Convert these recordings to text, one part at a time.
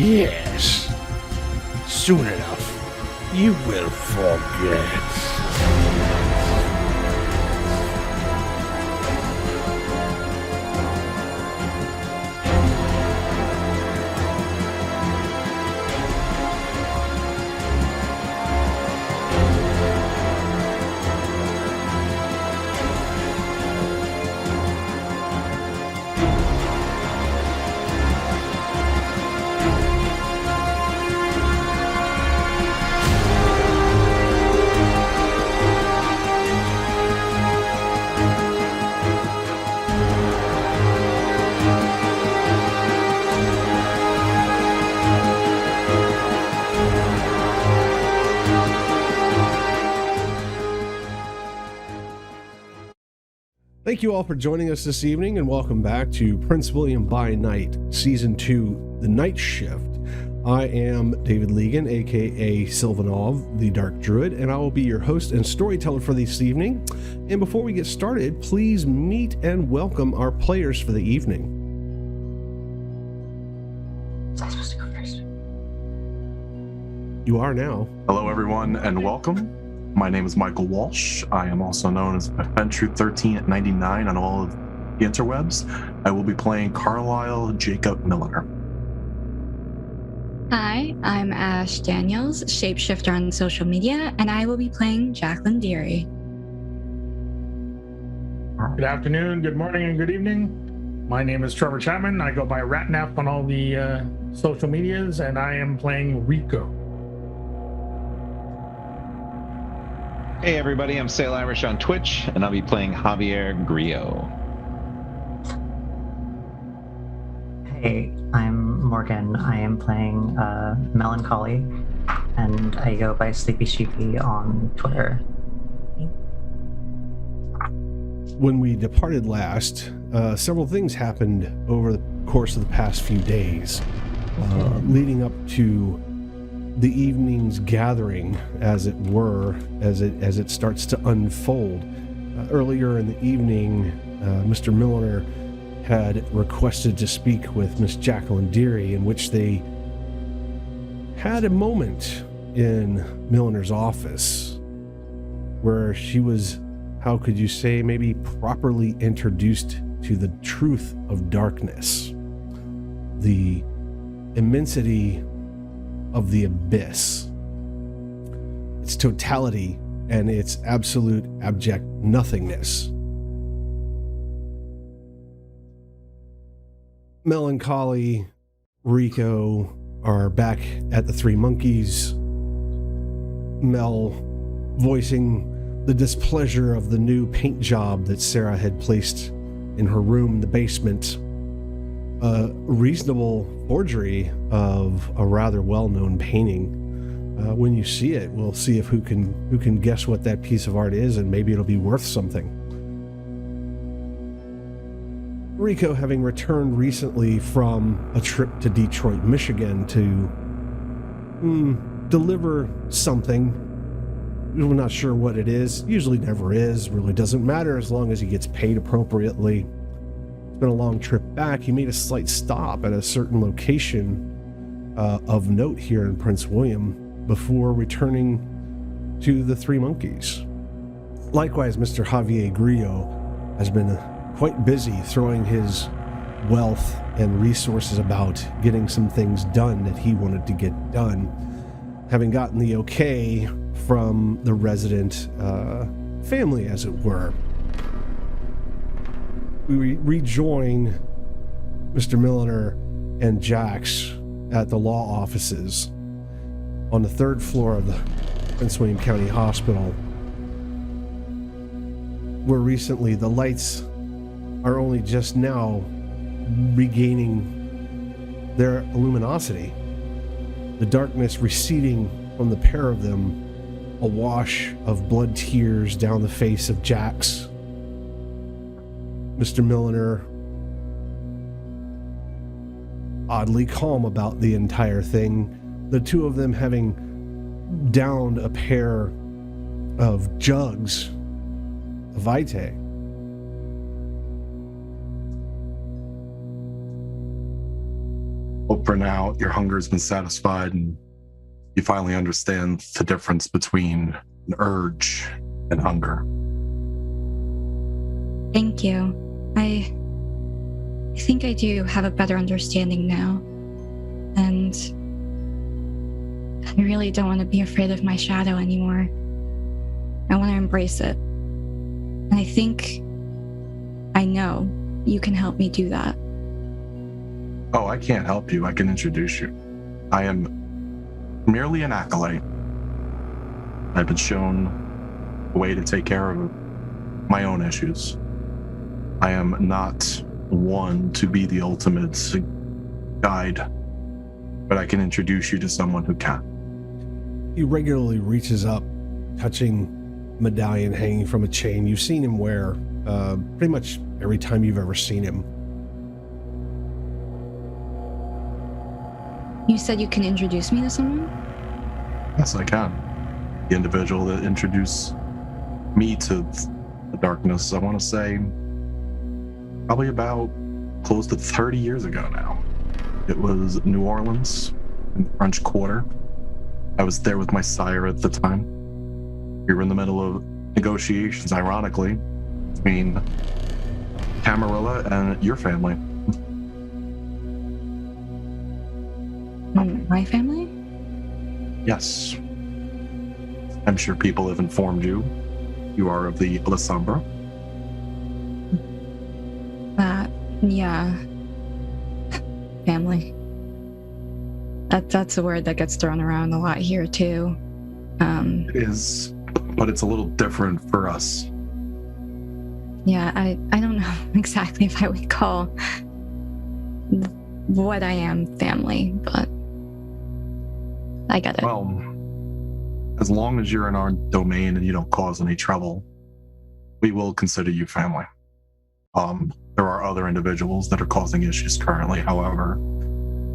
Yes. Soon enough, you will forget. Thank you all for joining us this evening, and welcome back to Prince William by Night, Season 2, The Night Shift. I am David Legan, aka Sylvanov, the Dark Druid, and I will be your host and storyteller for this evening. And before we get started, please meet and welcome our players for the evening. Was I supposed to go first? You are now. Hello everyone and welcome. My name is Michael Walsh. I am also known as Adventure13 at 99 on all of the interwebs. I will be playing Carlisle Jacob Milliner. Hi, I'm Ashe Daniels, shapeshifter on social media, and I will be playing Jacqueline Dearie. Good afternoon, good morning, and good evening. My name is Trevor Chapman. I go by Ratnap on all the social medias, and I am playing Rico. Hey everybody, I'm SailIrish on Twitch, and I'll be playing Javier Grillo. Hey, I'm Morgan. I am playing Melancholy, and I go by Sleepy Sheepy on Twitter. When we departed last, several things happened over the course of the past few days, leading up to the evening's gathering, as it were, as it starts to unfold. Earlier in the evening, Mr. Milliner had requested to speak with Miss Jacqueline Dearie, in which they had a moment in Milliner's office where she was, how could you say, maybe properly introduced to the truth of darkness, the immensity of the abyss, its totality, and its absolute abject nothingness. Melancholy, Rico are back at the Three Monkeys. Mel voicing the displeasure of the new paint job that Sarah had placed in her room in the basement. A reasonable forgery of a rather well-known painting. When you see it, we'll see if who can guess what that piece of art is, and maybe it'll be worth something. Rico, having returned recently from a trip to Detroit, Michigan to deliver something. We're not sure what it is. Usually never is. Really doesn't matter as long as he gets paid appropriately. Been a long trip back. He made a slight stop at a certain location of note here in Prince William before returning to the Three Monkeys. Likewise, Mr. Javier Grillo has been quite busy throwing his wealth and resources about getting some things done that he wanted to get done, having gotten the okay from the resident family, as it were. We rejoin Mr. Milliner and Jax at the law offices on the third floor of the Prince William County Hospital, where recently the lights are only just now regaining their luminosity. The darkness receding from the pair of them, a wash of blood tears down the face of Jax. Mr. Milliner, oddly calm about the entire thing, the two of them having downed a pair of jugs of Vitae. Hope for now your hunger's been satisfied and you finally understand the difference between an urge and hunger. Thank you. I think I do have a better understanding now. And I really don't want to be afraid of my shadow anymore. I want to embrace it. And I think I know you can help me do that. Oh, I can't help you. I can introduce you. I am merely an acolyte. I've been shown a way to take care of my own issues. I am not one to be the ultimate guide, but I can introduce you to someone who can. He regularly reaches up, touching medallion hanging from a chain you've seen him wear pretty much every time you've ever seen him. You said you can introduce me to someone? Yes, I can. The individual that introduced me to the darkness, I want to say, probably about close to 30 years ago now. It was New Orleans, in the French Quarter. I was there with my sire at the time. We were in the middle of negotiations, ironically, between Camarilla and your family. My family? Yes. I'm sure people have informed you. You are of the Alessandra. Yeah. Family. That's a word that gets thrown around a lot here too. It is, but it's a little different for us. Yeah, I don't know exactly if I would call what I am family, but I get it. Well, as long as you're in our domain and you don't cause any trouble, we will consider you family. There are other individuals that are causing issues currently. However,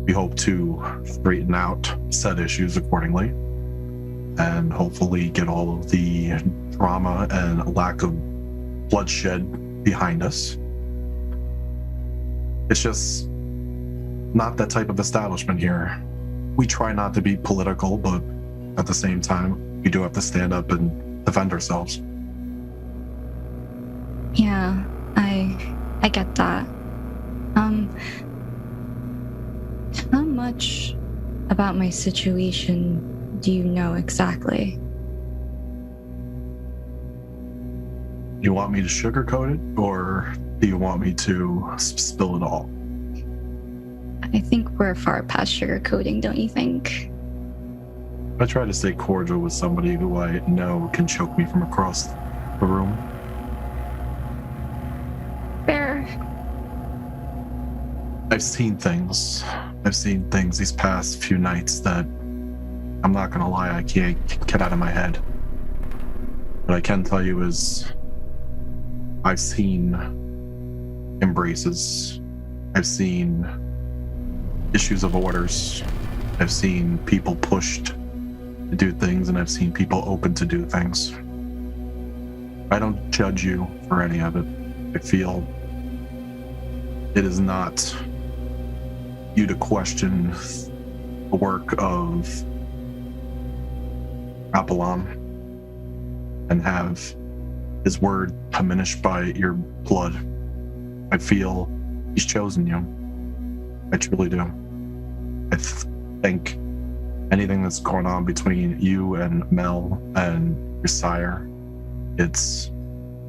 we hope to straighten out said issues accordingly and hopefully get all of the drama and lack of bloodshed behind us. It's just not that type of establishment here. We try not to be political, but at the same time, we do have to stand up and defend ourselves. Yeah, I get that. How much about my situation do you know exactly? You want me to sugarcoat it, or do you want me to spill it all? I think we're far past sugarcoating, don't you think? I try to stay cordial with somebody who I know can choke me from across the room. Fair. I've seen things these past few nights that I'm not gonna lie, I can't get out of my head. What I can tell you is I've seen embraces. I've seen issues of orders. I've seen people pushed to do things, and I've seen people open to do things. I don't judge you for any of it. I feel it is not you to question the work of Apollon and have his word diminished by your blood. I feel he's chosen you. I truly do. I think anything that's going on between you and Mel and your sire, it's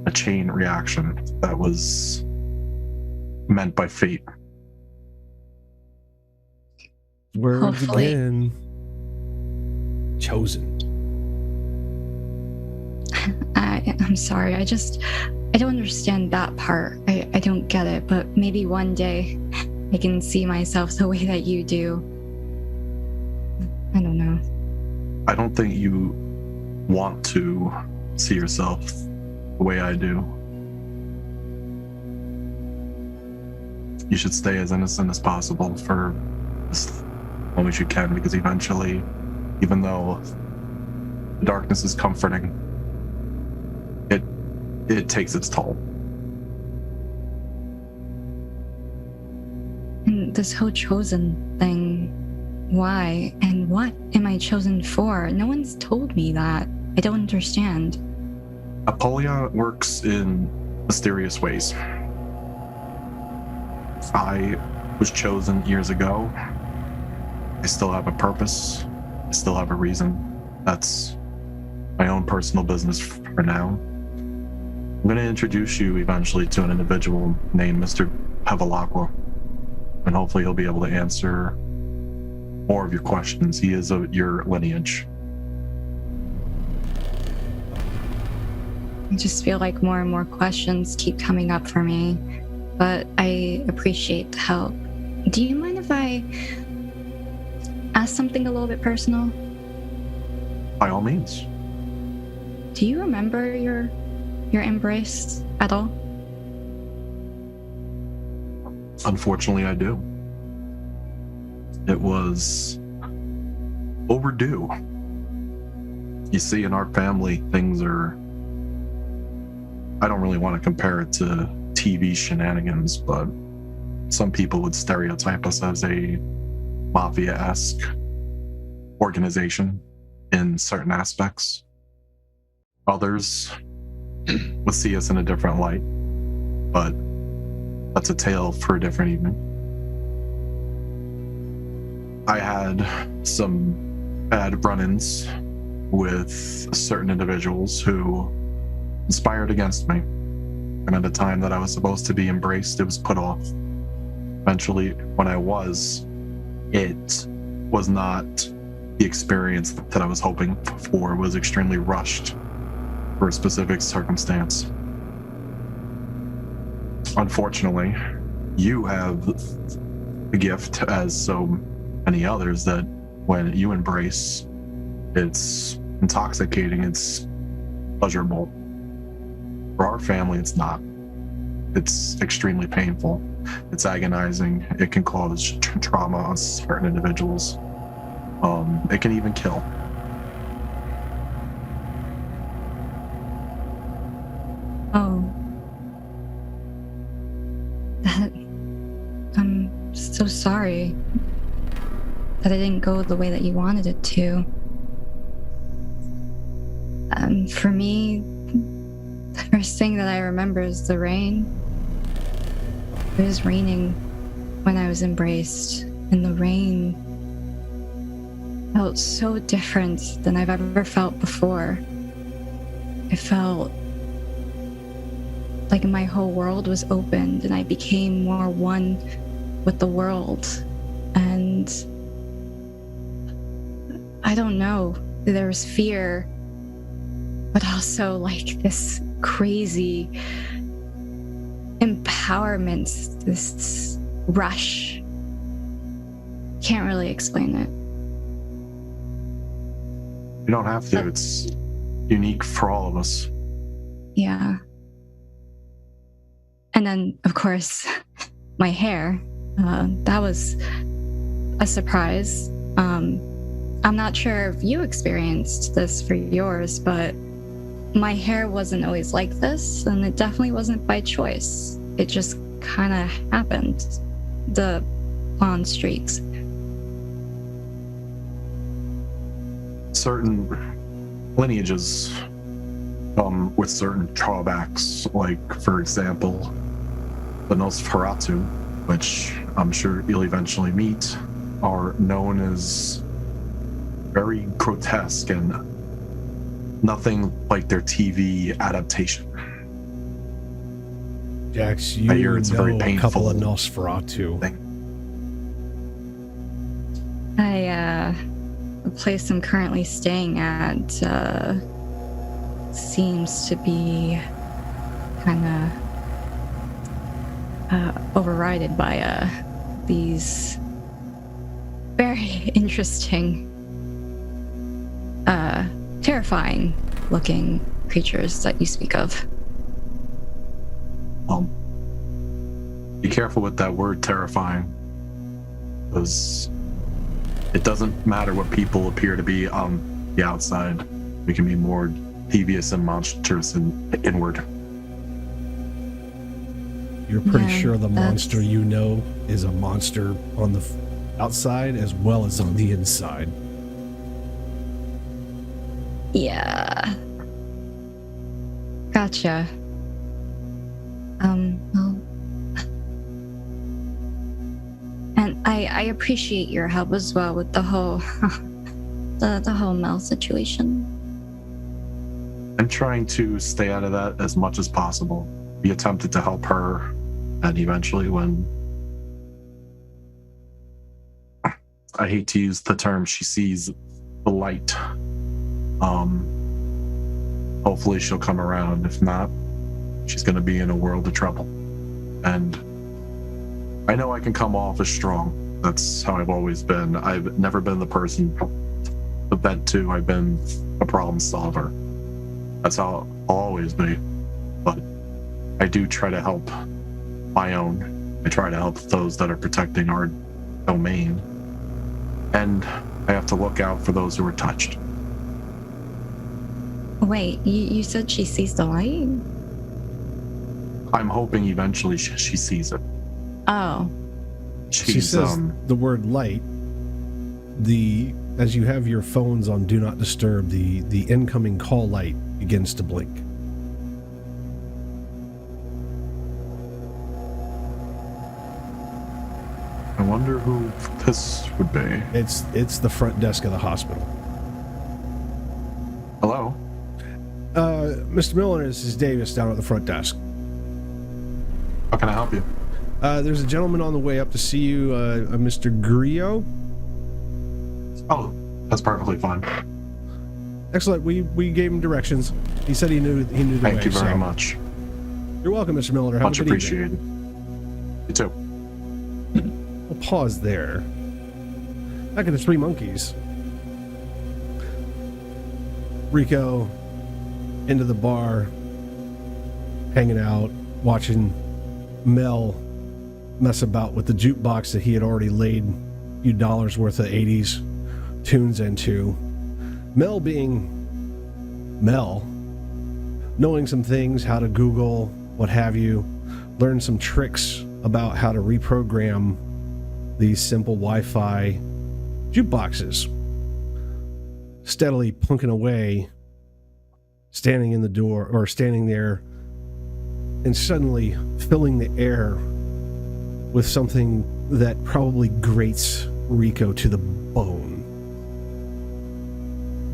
a chain reaction that was meant by fate. Words Hopefully. again. Chosen. I'm sorry. I don't understand that part. I don't get it, but maybe one day I can see myself the way that you do. I don't know. I don't think you want to see yourself the way I do. You should stay as innocent as possible for as long as you can, because eventually, even though the darkness is comforting, it takes its toll. And this whole chosen thing. Why? And what am I chosen for? No one's told me that. I don't understand. Apollyon works in mysterious ways. I was chosen years ago. I still have a purpose. I still have a reason. That's my own personal business for now. I'm going to introduce you eventually to an individual named Mr. Pevalacqua, and hopefully he'll be able to answer more of your questions. He is of your lineage. I just feel like more and more questions keep coming up for me, but I appreciate the help. Do you mind if I ask something a little bit personal? By all means. Do you remember your embrace at all? Unfortunately, I do. It was overdue. You see, in our family, things are... I don't really want to compare it to TV shenanigans, but some people would stereotype us as a mafia-esque organization in certain aspects. Others would see us in a different light, but that's a tale for a different evening. I had some bad run-ins with certain individuals who conspired against me, and at the time that I was supposed to be embraced, it was put off. Eventually, when I was, it was not the experience that I was hoping for. It was extremely rushed for a specific circumstance. Unfortunately, you have the gift, as so many others, that when you embrace, it's intoxicating, it's pleasurable. For our family, it's not. It's extremely painful. It's agonizing. It can cause trauma on certain individuals. It can even kill. Oh. I'm so sorry that it didn't go the way that you wanted it to. For me, the first thing that I remember is the rain. It was raining when I was embraced, and the rain felt so different than I've ever felt before. It felt like my whole world was opened and I became more one with the world. And I don't know, there was fear, but also like this crazy empowerment, this rush. Can't really explain it. You don't have to. It's unique for all of us. Yeah. And then, of course, my hair. That was a surprise. I'm not sure if you experienced this for yours, but my hair wasn't always like this, and it definitely wasn't by choice. It just kind of happened. The blonde streaks. Certain lineages come with certain drawbacks, like, for example, the Nosferatu, which I'm sure you'll eventually meet, are known as very grotesque and nothing like their TV adaptation. Jax, you I hear it's a very know a painful couple of Nosferatu. thing. The place I'm currently staying at seems to be kind of overridden by these very interesting, terrifying looking creatures that you speak of. Be careful with that word terrifying, because it doesn't matter what people appear to be on the outside. We can be more devious and monstrous and inward. You're pretty Yeah, sure the monster that's- you know is a monster on the outside as well as on the inside. Yeah. Gotcha. Well, and I appreciate your help as well with the whole the whole Mel situation. I'm trying to stay out of that as much as possible. We attempted to help her, and eventually when I hate to use the term, she sees the light. Hopefully she'll come around. If not, she's going to be in a world of trouble. And I know I can come off as strong. That's how I've always been. I've never been the person to vent to. I've been a problem solver. That's how I'll always be. But I do try to help my own. I try to help those that are protecting our domain. And I have to look out for those who are touched. Wait, you said she sees the light? I'm hoping eventually she sees it. Oh. She says the word light. As you have your phones on Do Not Disturb, the incoming call light begins to blink. I wonder who this would be. It's the front desk of the hospital. Hello? Mr. Milliner, this is Davis down at the front desk. How can I help you? There's a gentleman on the way up to see you, Mr. Grillo. Oh, that's perfectly fine. Excellent. We gave him directions. He said he knew the way. Thank you very so- much. You're welcome, Mr. Milliner. Have Much a good evening. appreciated. You too. We'll pause there. Back at the Three Monkeys. Rico into the bar, hanging out, watching Mel mess about with the jukebox that he had already laid a few dollars worth of 80s tunes into. Mel being Mel, knowing some things, how to Google, what have you, learn some tricks about how to reprogram these simple Wi-Fi jukeboxes. Steadily plunking away, standing in the door, or standing there, and suddenly filling the air with something that probably grates Rico to the bone.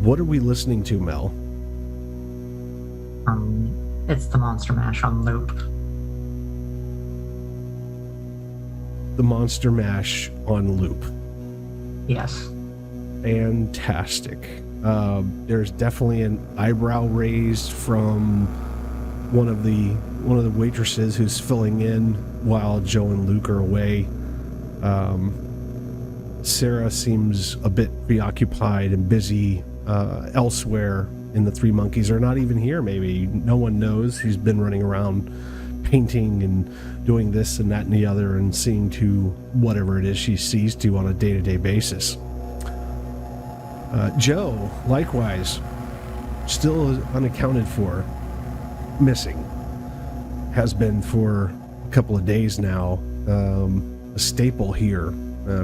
What are we listening to, Mel? It's the Monster Mash on loop. The Monster Mash on loop. Yes. Fantastic. There's definitely an eyebrow raised from one of the waitresses who's filling in while Joe and Luke are away. Sarah seems a bit preoccupied and busy elsewhere in the Three Monkeys, or not even here maybe. No one knows. He's been running around painting and doing this and that and the other and seeing to whatever it is she sees to on a day-to-day basis. Joe, likewise, still unaccounted for, missing. Has been for a couple of days now. A staple here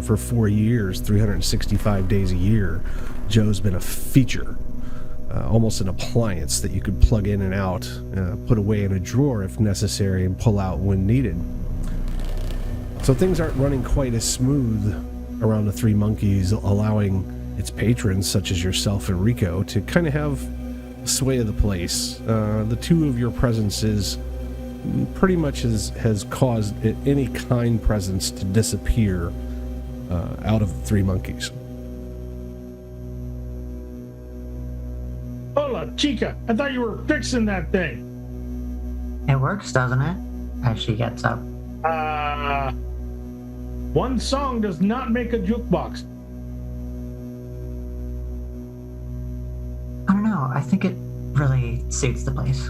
for 4 years, 365 days a year. Joe's been a feature, almost an appliance that you could plug in and out, put away in a drawer if necessary, and pull out when needed. So things aren't running quite as smooth around the Three Monkeys, allowing its patrons, such as yourself and Rico, to kind of have sway of the place. The two of your presences pretty much has caused any kind presence to disappear out of the Three Monkeys. Hola, chica. I thought you were fixing that thing. It works, doesn't it? As she gets up. One song does not make a jukebox. I don't know. I think it really suits the place.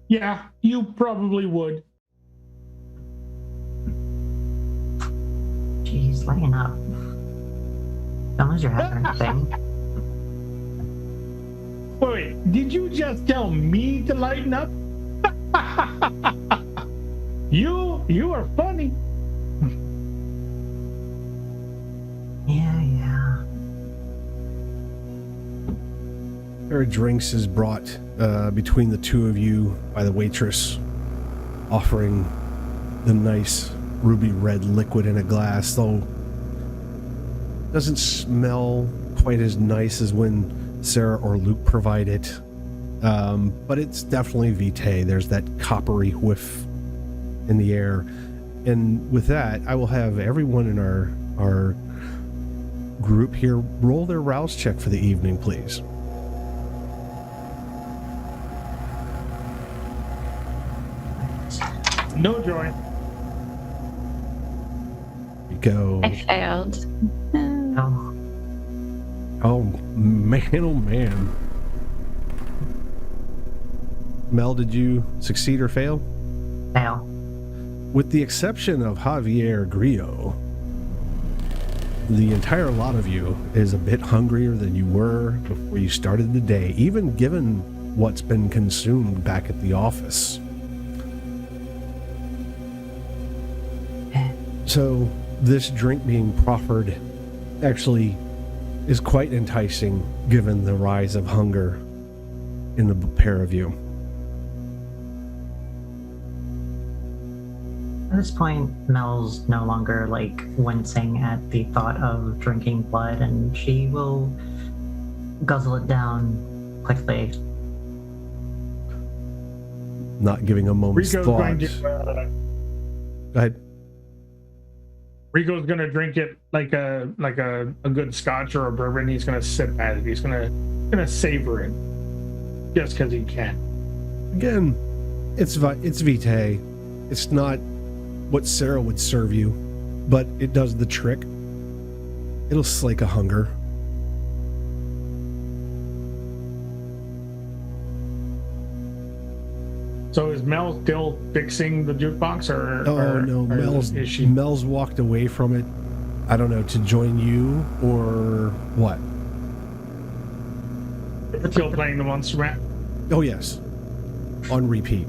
Yeah, you probably would. Jeez, lighten up. Don't lose your head or anything. Wait, did you just tell me to lighten up? You are funny. Yeah. There are drinks is brought between the two of you by the waitress, offering the nice ruby red liquid in a glass, though doesn't smell quite as nice as when Sarah or Luke provide it. But it's definitely vitae. There's that coppery whiff in the air. And with that, I will have everyone in our group here roll their rouse check for the evening, please. No joy. Go. I failed. Oh, Oh man. Mel, did you succeed or fail? fail. With the exception of Javier Grillo, the entire lot of you is a bit hungrier than you were before you started the day, even given what's been consumed back at the office. So this drink being proffered actually is quite enticing given the rise of hunger in the pair of you. At this point, Mel's no longer like wincing at the thought of drinking blood, and she will guzzle it down quickly. Not giving a moment's Rico's thought. going to. Go ahead. Rico's gonna drink it like a good scotch or a bourbon. He's gonna sip at it. He's gonna savor it, just because he can. Again, it's vitae. It's not what Sarah would serve you, but it does the trick. It'll slake a hunger. So is Mel still fixing the jukebox, Mel's walked away from it. I don't know, to join you or what? Still playing the monster rat? Oh yes, on repeat.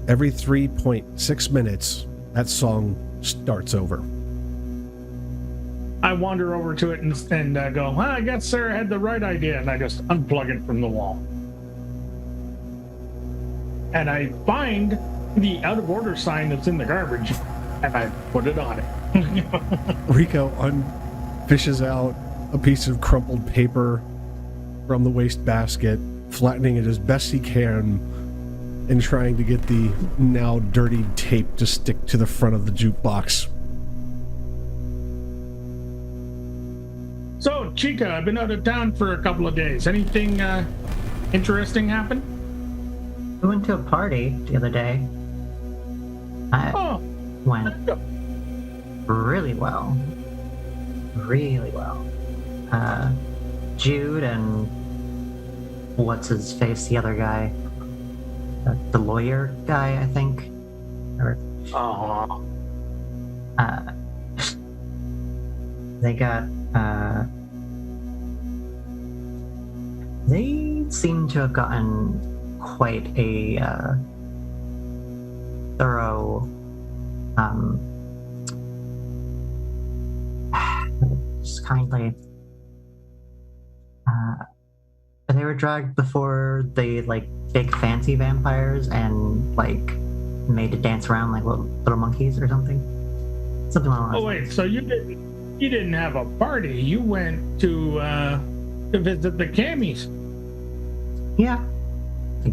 Every 3.6 minutes, that song starts over. I wander over to it and go, well, I guess Sarah had the right idea, and I just unplug it from the wall. And I find the out of order sign that's in the garbage, and I put it on it. Rico fishes out a piece of crumpled paper from the wastebasket, flattening it as best he can, and trying to get the now dirty tape to stick to the front of the jukebox. So, Chica, I've been out of town for a couple of days. Anything interesting happen? We went to a party the other day. Oh, Went really well. Really well. Jude and what's his face, the other guy, the lawyer guy, I think. Or they got they seem to have gotten quite a thorough just kindly they were dragged before the like big fancy vampires and like made to dance around like little monkeys or something along those oh wait, lines. so you didn't have a party. You went to visit the Cammies. Yeah, I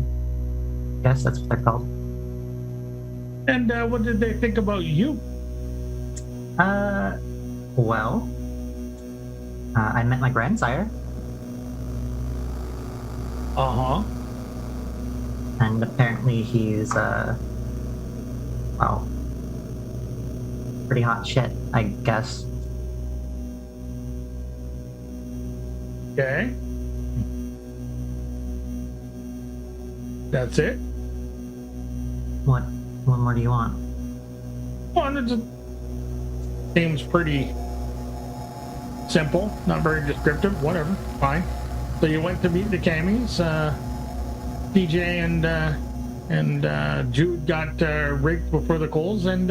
guess that's what they're called. And what did they think about you? Well, I met my grandsire, and apparently he's well, pretty hot shit, I guess. Okay. That's it? What more do you want? Well, it just seems pretty simple, not very descriptive, whatever, fine. So you went to meet the Cammies, DJ and Jude got raked before the coals, and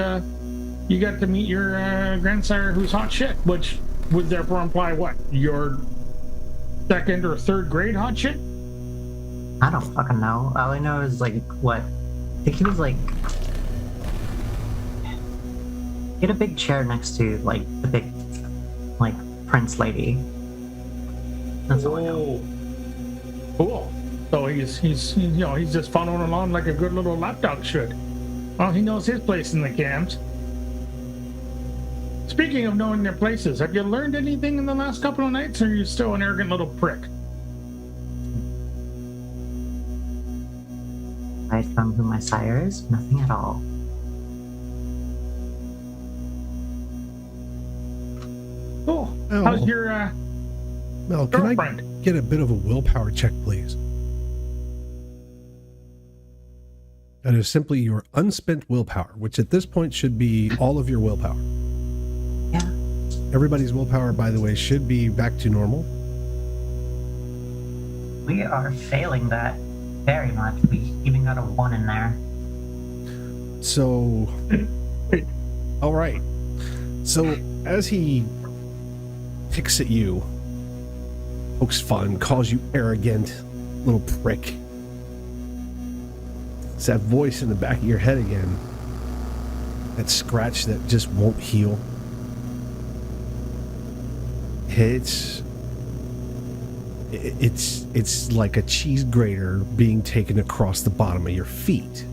you got to meet your grandsire who's hot shit, which would therefore imply what? Your second or third grade hot shit? I don't fucking know. All I know is like what? I think he was like. He had a big chair next to like the big, like prince lady. That's all I know. Cool. So he's just following along like a good little lapdog should. Well, he knows his place in the camps. Speaking of knowing their places, have you learned anything in the last couple of nights, or are you still an arrogant little prick? Aside from who my sire is, nothing at all. Cool. Oh. How's your Mel, can I girlfriend? get a bit of a willpower check, please? That is simply your unspent willpower, which at this point should be all of your willpower. Yeah. Everybody's willpower, by the way, should be back to normal. We are failing that very much. We even got a 1 in there. So, all right. So as he picks at you, pokes fun, calls you arrogant little prick, it's that voice in the back of your head again, that scratch that just won't heal. It's like a cheese grater being taken across the bottom of your feet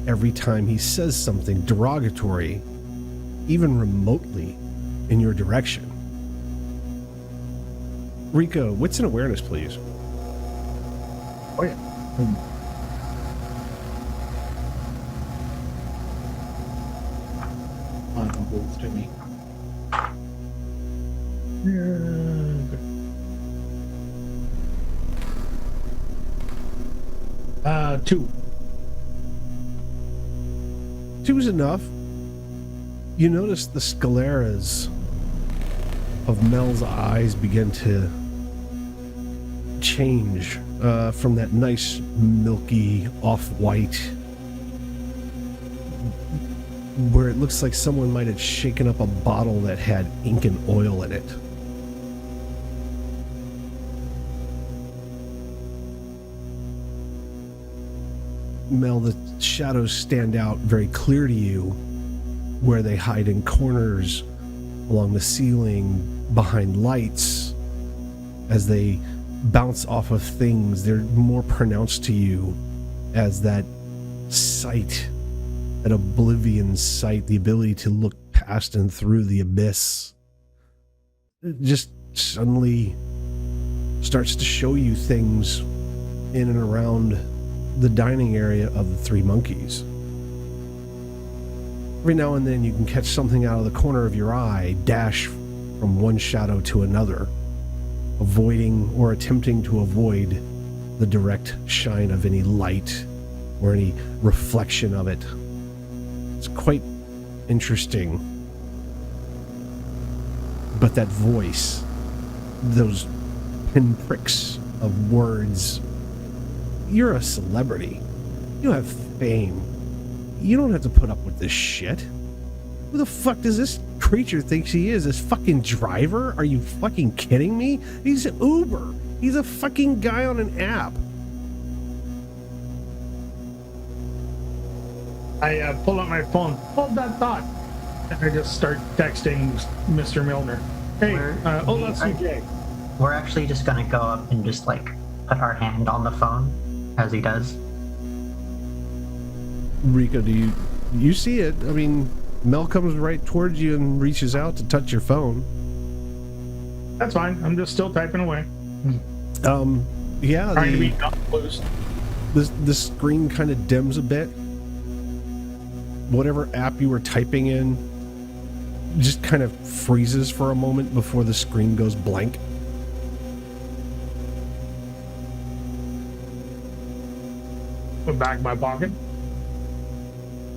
every time he says something derogatory, even remotely in your direction. Rico, what's an awareness, please? Oh yeah. Both to me. Yeah. 2. 2's enough. You notice the scleras of Mel's eyes begin to change from that nice milky off-white, where it looks like someone might have shaken up a bottle that had ink and oil in it. Mel, the shadows stand out very clear to you, where they hide in corners, along the ceiling, behind lights. As they bounce off of things, they're more pronounced to you as that sight, that oblivion sight, the ability to look past and through the abyss. It just suddenly starts to show you things in and around the dining area of the Three Monkeys. Every now and then you can catch something out of the corner of your eye dash from one shadow to another, avoiding or attempting to avoid the direct shine of any light or any reflection of it. It's quite interesting. But that voice, those pinpricks of words, you're a celebrity. You have fame. You don't have to put up with this shit. Who the fuck does this creature think she is? This fucking driver? Are you fucking kidding me? He's an Uber. He's a fucking guy on an app. I pull out my phone. Hold that thought. And I just start texting Mr. Milliner. Hey, that's CJ. We're actually just gonna go up and just like put our hand on the phone as he does. Rico, do you see it? I mean, Mel comes right towards you and reaches out to touch your phone. That's fine. I'm just still typing away. Yeah, Trying to be nonplussed. the screen kind of dims a bit. Whatever app you were typing in just kind of freezes for a moment before the screen goes blank. Put back in my pocket.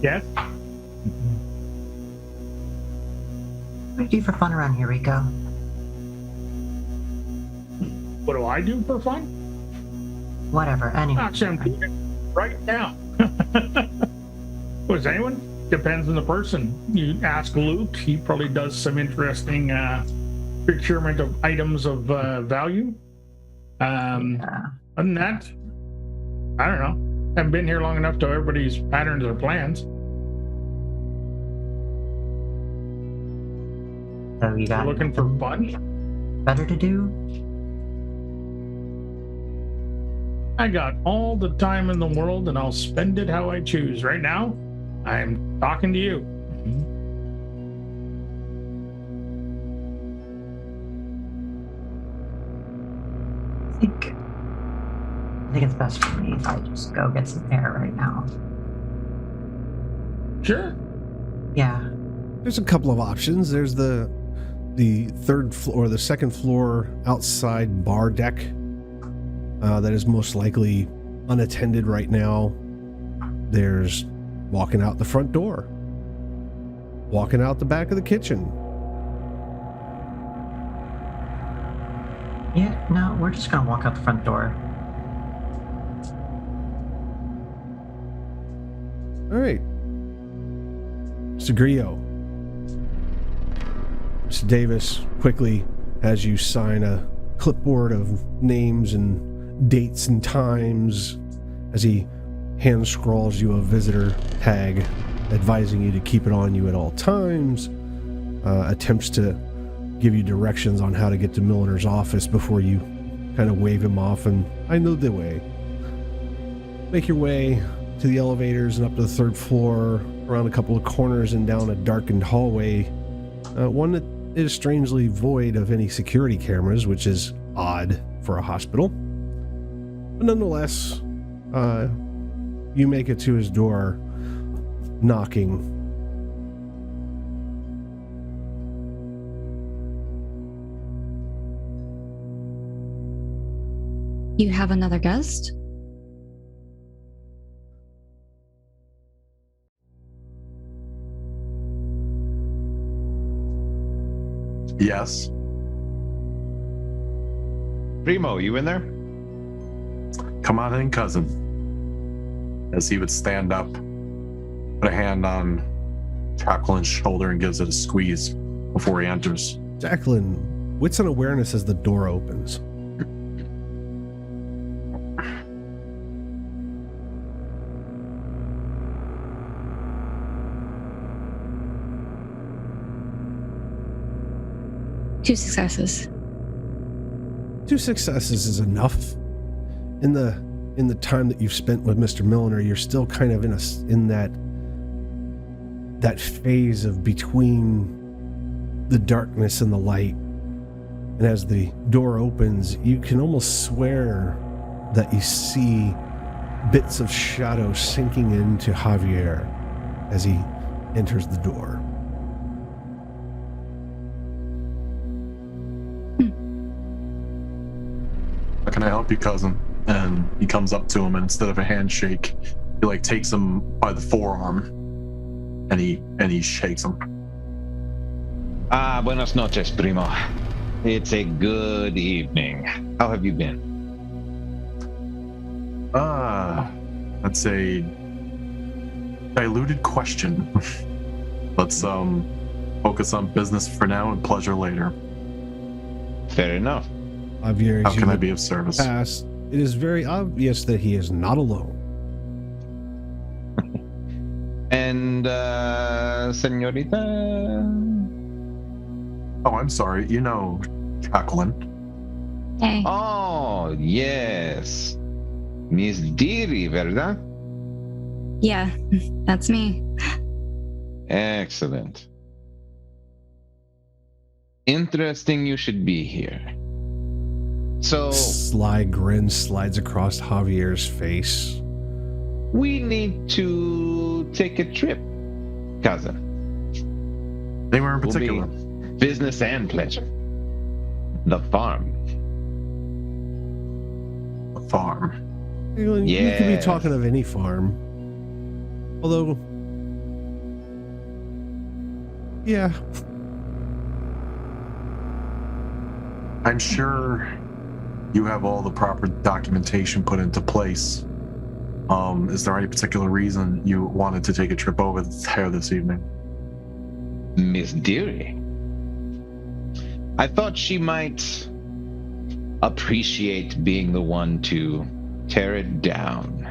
Yes? What do you do for fun around here, Rico? What do I do for fun? Whatever, anyway. Actually, I'm doing it right now. Was anyone? Depends on the person. You ask Luke, he probably does some interesting procurement of items of value. Yeah. Other than that, I don't know. Haven't been here long enough to know everybody's patterns or plans. So you got You're looking for fun? better to do? I got all the time in the world and I'll spend it how I choose. Right now, I'm talking to you. I think it's best for me if I just go get some air right now. Sure. Yeah. There's a couple of options. There's the third floor or the second floor outside bar deck that is most likely unattended right now. There's walking out the front door, walking out the back of the kitchen. Yeah, no, we're just gonna walk out the front door. All right. Mr. Grillo. Mr. Davis quickly has you sign a clipboard of names and dates and times as he hand scrawls you a visitor tag advising you to keep it on you at all times, attempts to give you directions on how to get to Milliner's office before you kind of wave him off and I know the way. Make your way to the elevators and up to the third floor, around a couple of corners and down a darkened hallway, one that is strangely void of any security cameras, which is odd for a hospital. But nonetheless, you make it to his door, knocking. You have another guest? Yes. Primo, you in there? Come on in, cousin. As he would stand up, put a hand on Jacqueline's shoulder and gives it a squeeze before he enters. Jacqueline, wits and awareness as the door opens. Two successes. 2 successes is enough. In the time that you've spent with Mr. Milliner, you're still kind of in that phase of between the darkness and the light. And as the door opens, you can almost swear that you see bits of shadow sinking into Javier as he enters the door. How can I help you, cousin? And he comes up to him, and instead of a handshake, he like takes him by the forearm, and he shakes him. Buenas noches, primo. It's a good evening. How have you been? That's a diluted question. Let's focus on business for now and pleasure later. Fair enough. Javier, How can I be of service? Pass. It is very obvious that he is not alone. And, señorita? Oh, I'm sorry. You know, Jacqueline. Hey. Oh, yes. Miss Dearie, ¿verdad? Yeah, that's me. Excellent. Interesting you should be here. So, Sly grin slides across Javier's face. we need to take a trip, cousin. Anywhere in Will be particular? business and pleasure. The farm. A farm. You could be Yes. talking of any farm. Although, yeah, I'm sure you have all the proper documentation put into place Is there any particular reason you wanted to take a trip over there this evening? Miss Dearie. I thought she might appreciate being the one to tear it down.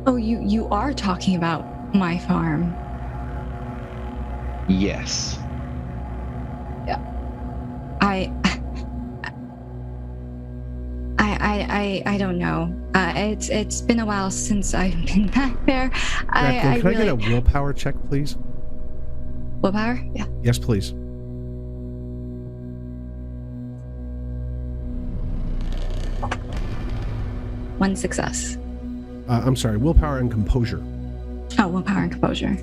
Oh, you are talking about my farm. Yes. I don't know. It's been a while since I've been back there. Jacqueline, can I get a willpower check, please? Willpower? Yeah. Yes, please. One success. I'm sorry, willpower and composure. Oh, willpower and composure.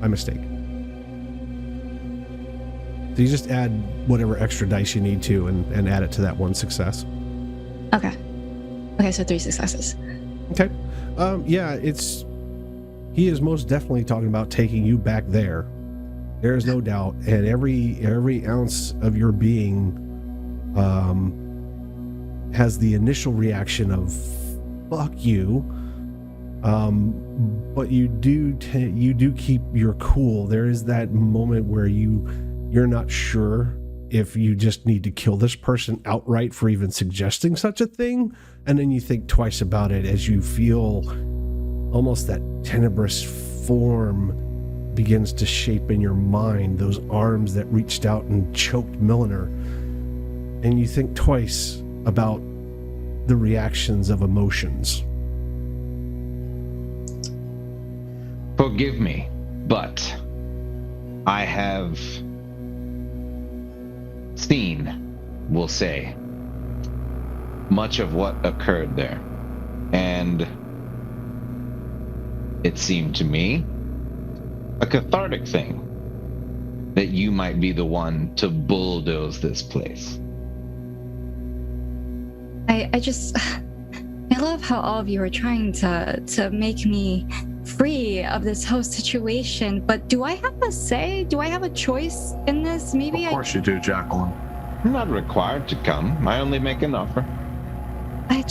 My mistake. So you just add whatever extra dice you need to and add it to that one success. Okay. Okay, so 3 successes. Okay. Yeah, he is most definitely talking about taking you back there. There is no doubt, and every ounce of your being has the initial reaction of fuck you. But you do keep your cool. There is that moment where you're not sure if you just need to kill this person outright for even suggesting such a thing, and then you think twice about it as you feel almost that tenebrous form begins to shape in your mind, those arms that reached out and choked Milliner, and you think twice about the reactions of emotions. Forgive me, but I have seen, we'll say, much of what occurred there. And it seemed to me a cathartic thing that you might be the one to bulldoze this place. I love how all of you are trying to make me free of this whole situation, but do I have a say? Do I have a choice in this? Maybe Of course you do, Jacqueline. I'm not required to come. I only make an offer. I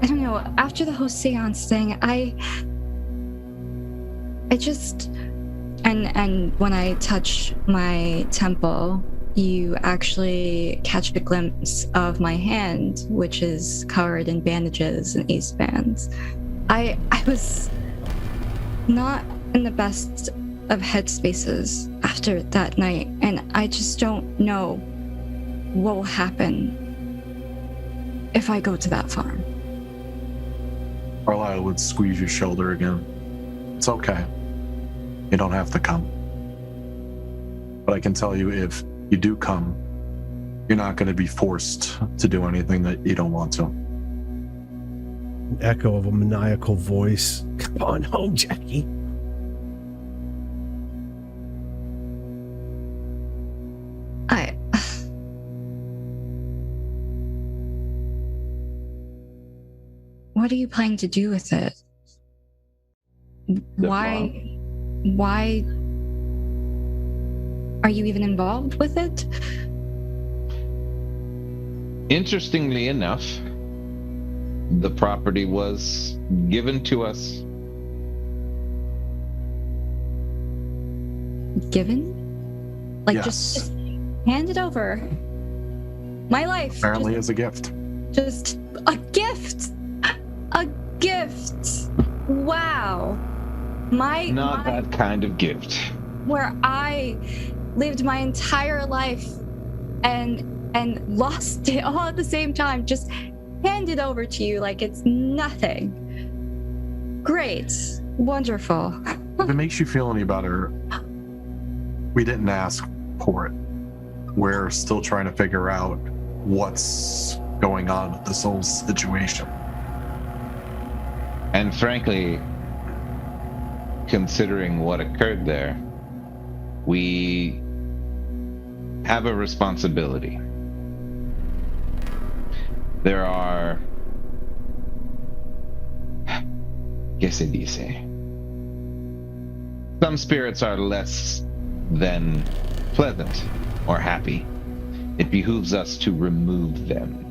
don't know. After the whole seance thing, and when I touch my temple, you actually catch a glimpse of my hand, which is covered in bandages and ace bands. I was not in the best of headspaces after that night, and I just don't know what will happen if I go to that farm. Carlisle would squeeze your shoulder again. It's okay. You don't have to come. But I can tell you, if you do come, you're not going to be forced to do anything that you don't want to. An echo of a maniacal voice. Come on home, Jackie. What are you planning to do with it? Why are you even involved with it? Interestingly enough, the property was given to us. Given? Like, Yes. just hand it over. My life. Apparently as a gift. Just a gift. A gift. Wow. Not that kind of gift. Where I lived my entire life and lost it all at the same time, just hand it over to you like it's nothing. Great. Wonderful. If it makes you feel any better, we didn't ask for it. We're still trying to figure out what's going on with this whole situation. And frankly, considering what occurred there, we have a responsibility. There are, ¿qué se dice? Some spirits are less than pleasant or happy. It behooves us to remove them.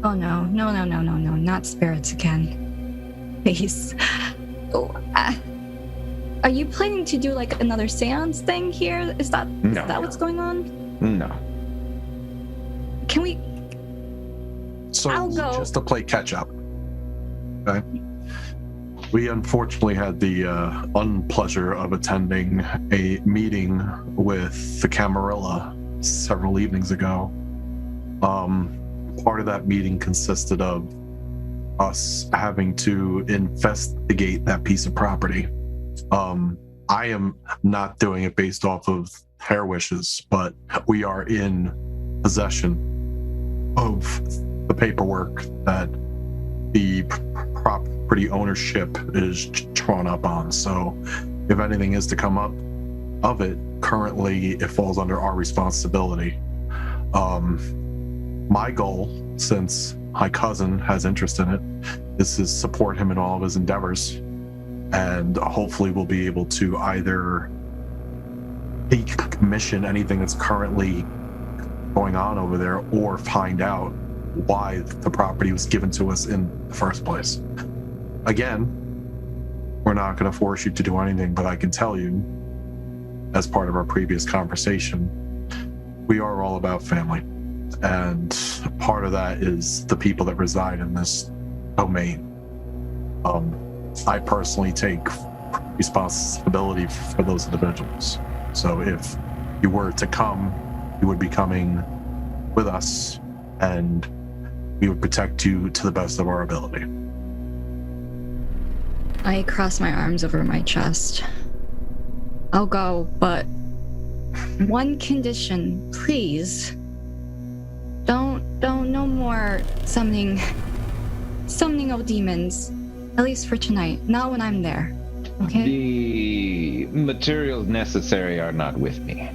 Oh no, not spirits again. Please. Oh, are you planning to do like another seance thing here? Is that what's going on? No. Can we? So I'll go. just to play catch up. Okay. We unfortunately had the unpleasure of attending a meeting with the Camarilla several evenings ago. Part of that meeting consisted of us having to investigate that piece of property. I am not doing it based off of their wishes, but we are in possession of the paperwork that the property ownership is drawn up on. So if anything is to come up of it, currently it falls under our responsibility. My goal, since my cousin has interest in it, is to support him in all of his endeavors, and hopefully we'll be able to either decommission anything that's currently going on over there or find out why the property was given to us in the first place. Again, we're not going to force you to do anything, but I can tell you, as part of our previous conversation, we are all about family. And part of that is the people that reside in this domain. I personally take responsibility for those individuals. So if you were to come, you would be coming with us, and we would protect you to the best of our ability. I cross my arms over my chest. I'll go, but one condition, please. Don't no more summoning of demons. At least for tonight. Not when I'm there. Okay? The materials necessary are not with me.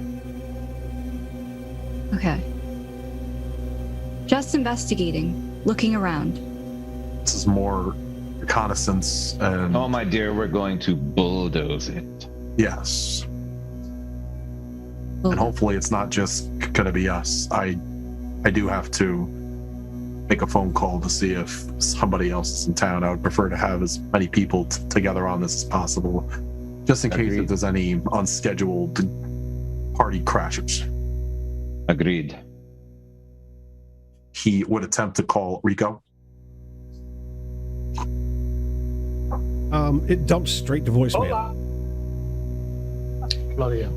Okay. Just investigating, looking around. This is more reconnaissance and... Oh, my dear, we're going to bulldoze it. Yes. Oh. And hopefully it's not just going to be us. I do have to make a phone call to see if somebody else is in town. I would prefer to have as many people together on this as possible, just in case if there's any unscheduled party crashes. Agreed. He would attempt to call Rico. It dumps straight to voicemail. Bloody hell.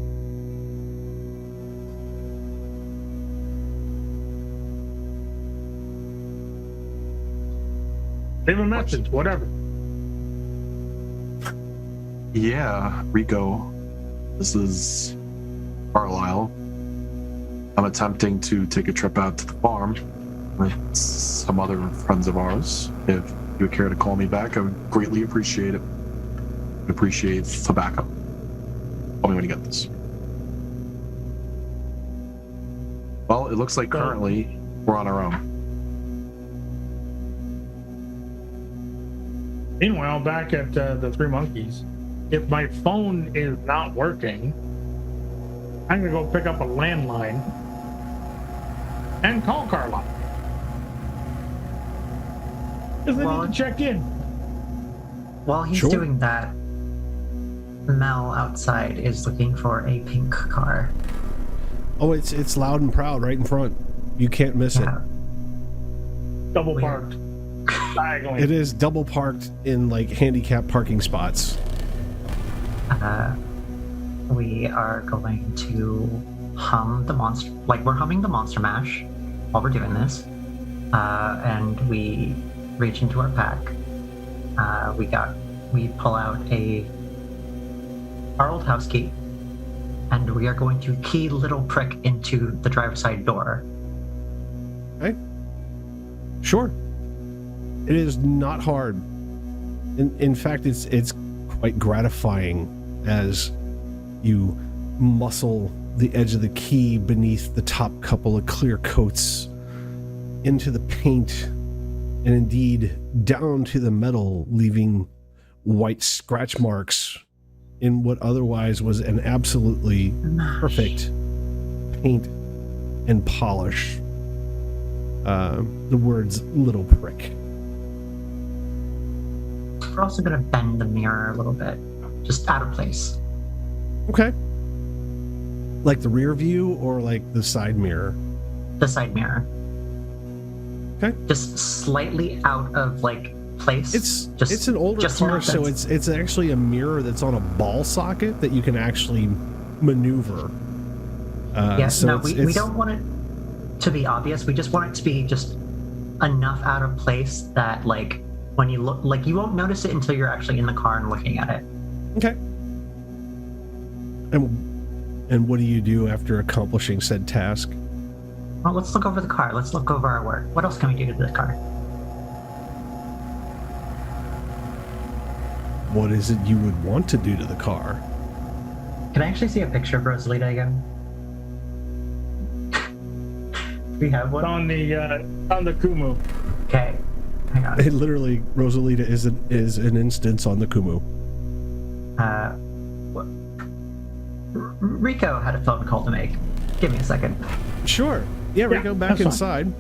Leave a message, whatever. Yeah, Rico. This is Carlisle. I'm attempting to take a trip out to the farm with some other friends of ours. If you would care to call me back, I would greatly appreciate it. I appreciate the backup. Call me when you get this. Well, it looks like currently we're on our own. Meanwhile, back at the Three Monkeys, if my phone is not working, I'm gonna go pick up a landline and call Carlisle. Because they need to check in. While he's doing that, Mel outside is looking for a pink car. Oh, it's loud and proud right in front. You can't miss it. Double parked. Diagonally. It is double parked in like handicapped parking spots. We are going to hum the monster, like we're humming the Monster Mash while we're doing this, and we reach into our pack. We pull out our old house key, and we are going to key Little Prick into the driver's side door. Okay. Sure. It is not hard. In fact, it's quite gratifying as you muscle the edge of the key beneath the top couple of clear coats into the paint, and indeed down to the metal, leaving white scratch marks in what otherwise was an absolutely perfect paint and polish. the words "little prick." We're also gonna bend the mirror a little bit, just out of place. Okay. Like the rear view or like the side mirror? The side mirror. Okay. Just slightly out of like place. It's an older just car, enough so that's- it's actually a mirror that's on a ball socket that you can actually maneuver. So we don't want it to be obvious. We just want it to be just enough out of place that like when you look, like you won't notice it until you're actually in the car and looking at it. Okay. And what do you do after accomplishing said task? Well, let's look over the car. Let's look over our work. What else can we do to the car? What is it you would want to do to the car? Can I actually see a picture of Rosalita again? Do we have one? On the Kumu. Okay. Hang on. It literally, Rosalita is an instance on the Kumu. What? Rico had a phone call to make. Give me a second. Sure. Yeah, Rico, back that's fine.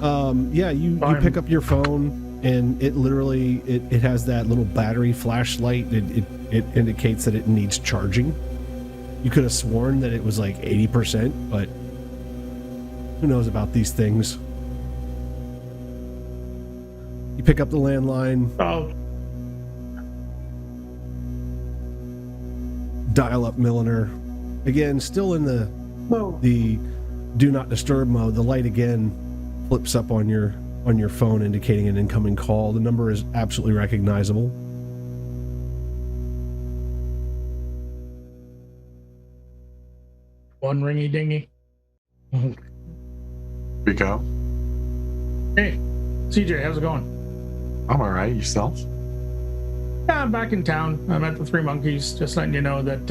inside. You pick up your phone, and it literally it has that little battery flashlight. It indicates that it needs charging. You could have sworn that it was like 80%, but who knows about these things? You pick up the landline, Oh, dial up Milliner. Again, still in the do not disturb mode. The light again flips up on your phone, indicating an incoming call. The number is absolutely recognizable. one ringy dingy. Rico, Hey, CJ, how's it going? I'm all right. Yourself? Yeah, I'm back in town. I'm at the Three Monkeys. Just letting you know that,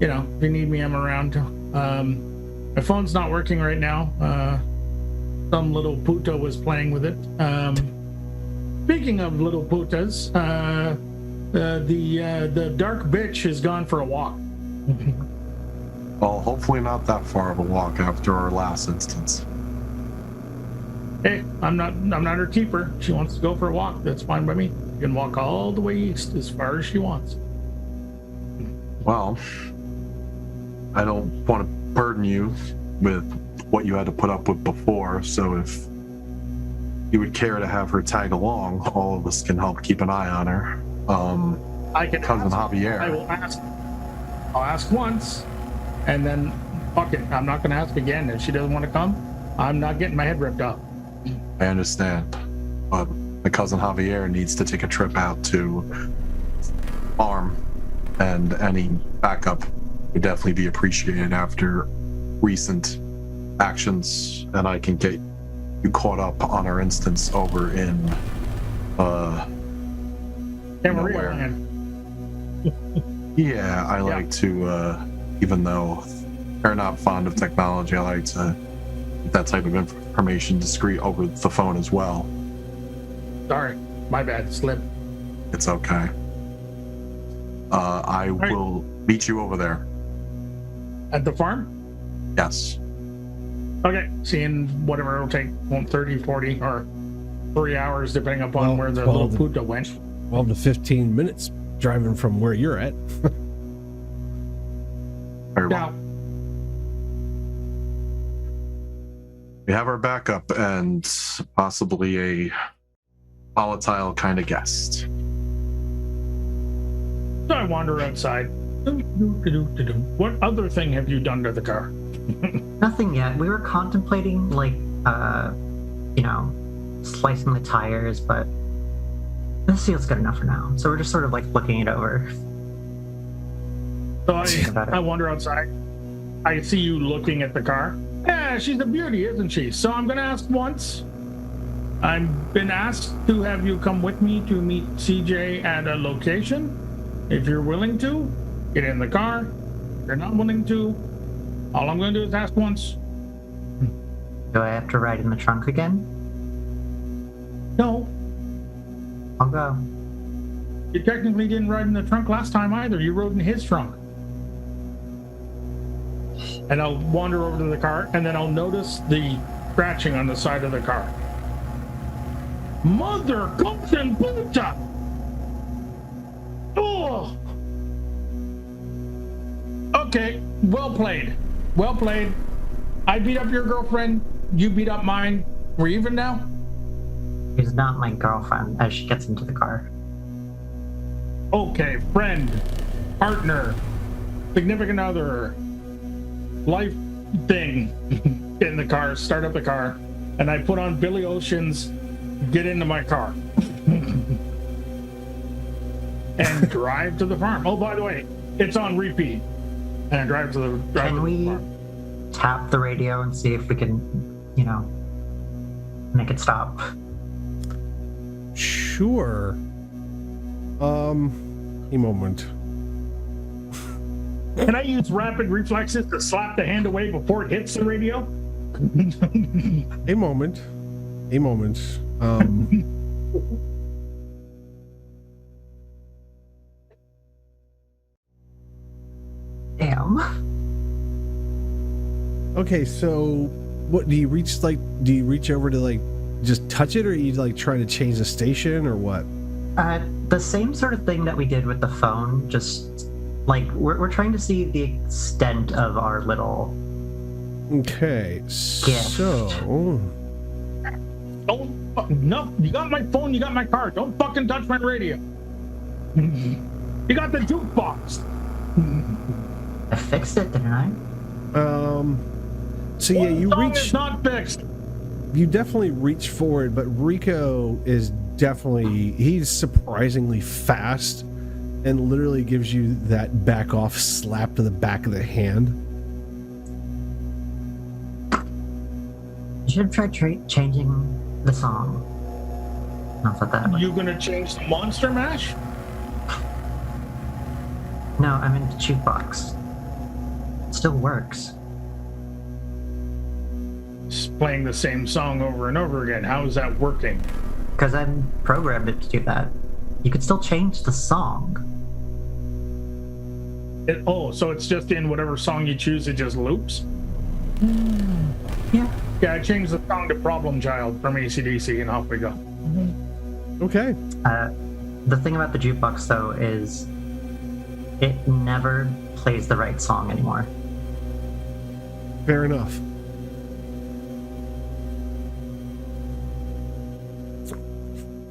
if you need me, I'm around. My phone's not working right now. Some little puto was playing with it. Speaking of little putas, the dark bitch has gone for a walk. Well, hopefully not that far of a walk after our last instance. Hey, I'm not her keeper. She wants to go for a walk. That's fine by me. You can walk all the way east as far as she wants. Well, I don't want to burden you with what you had to put up with before, so if you would care to have her tag along, all of us can help keep an eye on her. I can Cousin ask. Javier. I will ask. I'll ask once, and then fuck it. I'm not going to ask again. If she doesn't want to come, I'm not getting my head ripped off. I understand, but my cousin Javier needs to take a trip out to farm, and any backup would definitely be appreciated after recent actions, and I can get you caught up on our instance over in nowhere. Yeah, I like to, even though they're not fond of technology, I like to get that type of information discreet over the phone as well. Sorry, my bad. Slip. It's okay. I will meet you over there. At the farm? Yes. Okay. Seeing whatever it'll take, 30, 40, or 3 hours, depending upon where the little puto went. 12 to 15 minutes driving from where you're at. Very well. Now, We have our backup and possibly a volatile kind of guest. so I wander outside. What other thing have you done to the car? Nothing yet. We were contemplating, like, slicing the tires, but this feels good enough for now. So we're just sort of like looking it over. So about it. I wander outside. I see you looking at the car. Yeah, she's a beauty, isn't she? So I'm going to ask once. I've been asked to have you come with me to meet CJ at a location. If you're willing to, get in the car. If you're not willing to, all I'm going to do is ask once. Do I have to ride in the trunk again? No, I'll go. you technically didn't ride in the trunk last time either. You rode in his trunk. And I'll wander over to the car, and then I'll notice the scratching on the side of the car. Mother goes and puta! Oh! Okay, well played. Well played. I beat up your girlfriend, you beat up mine. We're even now? She's not my girlfriend, as she gets into the car. Okay, friend, partner, significant other, life thing in the car, start up the car, and I put on Billy Ocean's Get Into My Car. And drive to the farm. Oh, by the way, it's on repeat. And I drive to the Can we farm. tap the radio and see if we can, make it stop? Sure. A moment. Can I use rapid reflexes to slap the hand away before it hits the radio? A moment. Damn. Okay, so what do you reach over to just touch it, or are you trying to change the station, or what? The same sort of thing that we did with the phone, just we're trying to see the extent of our little Okay, gift. so No, you got my phone, you got my car. Don't fucking touch my radio. You got the jukebox. I fixed it, didn't I? so yeah, you Song reach. is not fixed. You definitely reach forward, but Rico is he's surprisingly fast and literally gives you that back off slap to the back of the hand. You should have tried changing the song. Not that way. You gonna change the Monster Mash? No, I meant the jukebox. It still works. Just playing the same song over and over again. How is that working? Because I programmed it to do that. You could still change the song. So it's just in whatever song you choose, it just loops? Yeah. Yeah, I changed the song to Problem Child from AC/DC and off we go. Okay. The thing about the jukebox, though, is it never plays the right song anymore. Fair enough.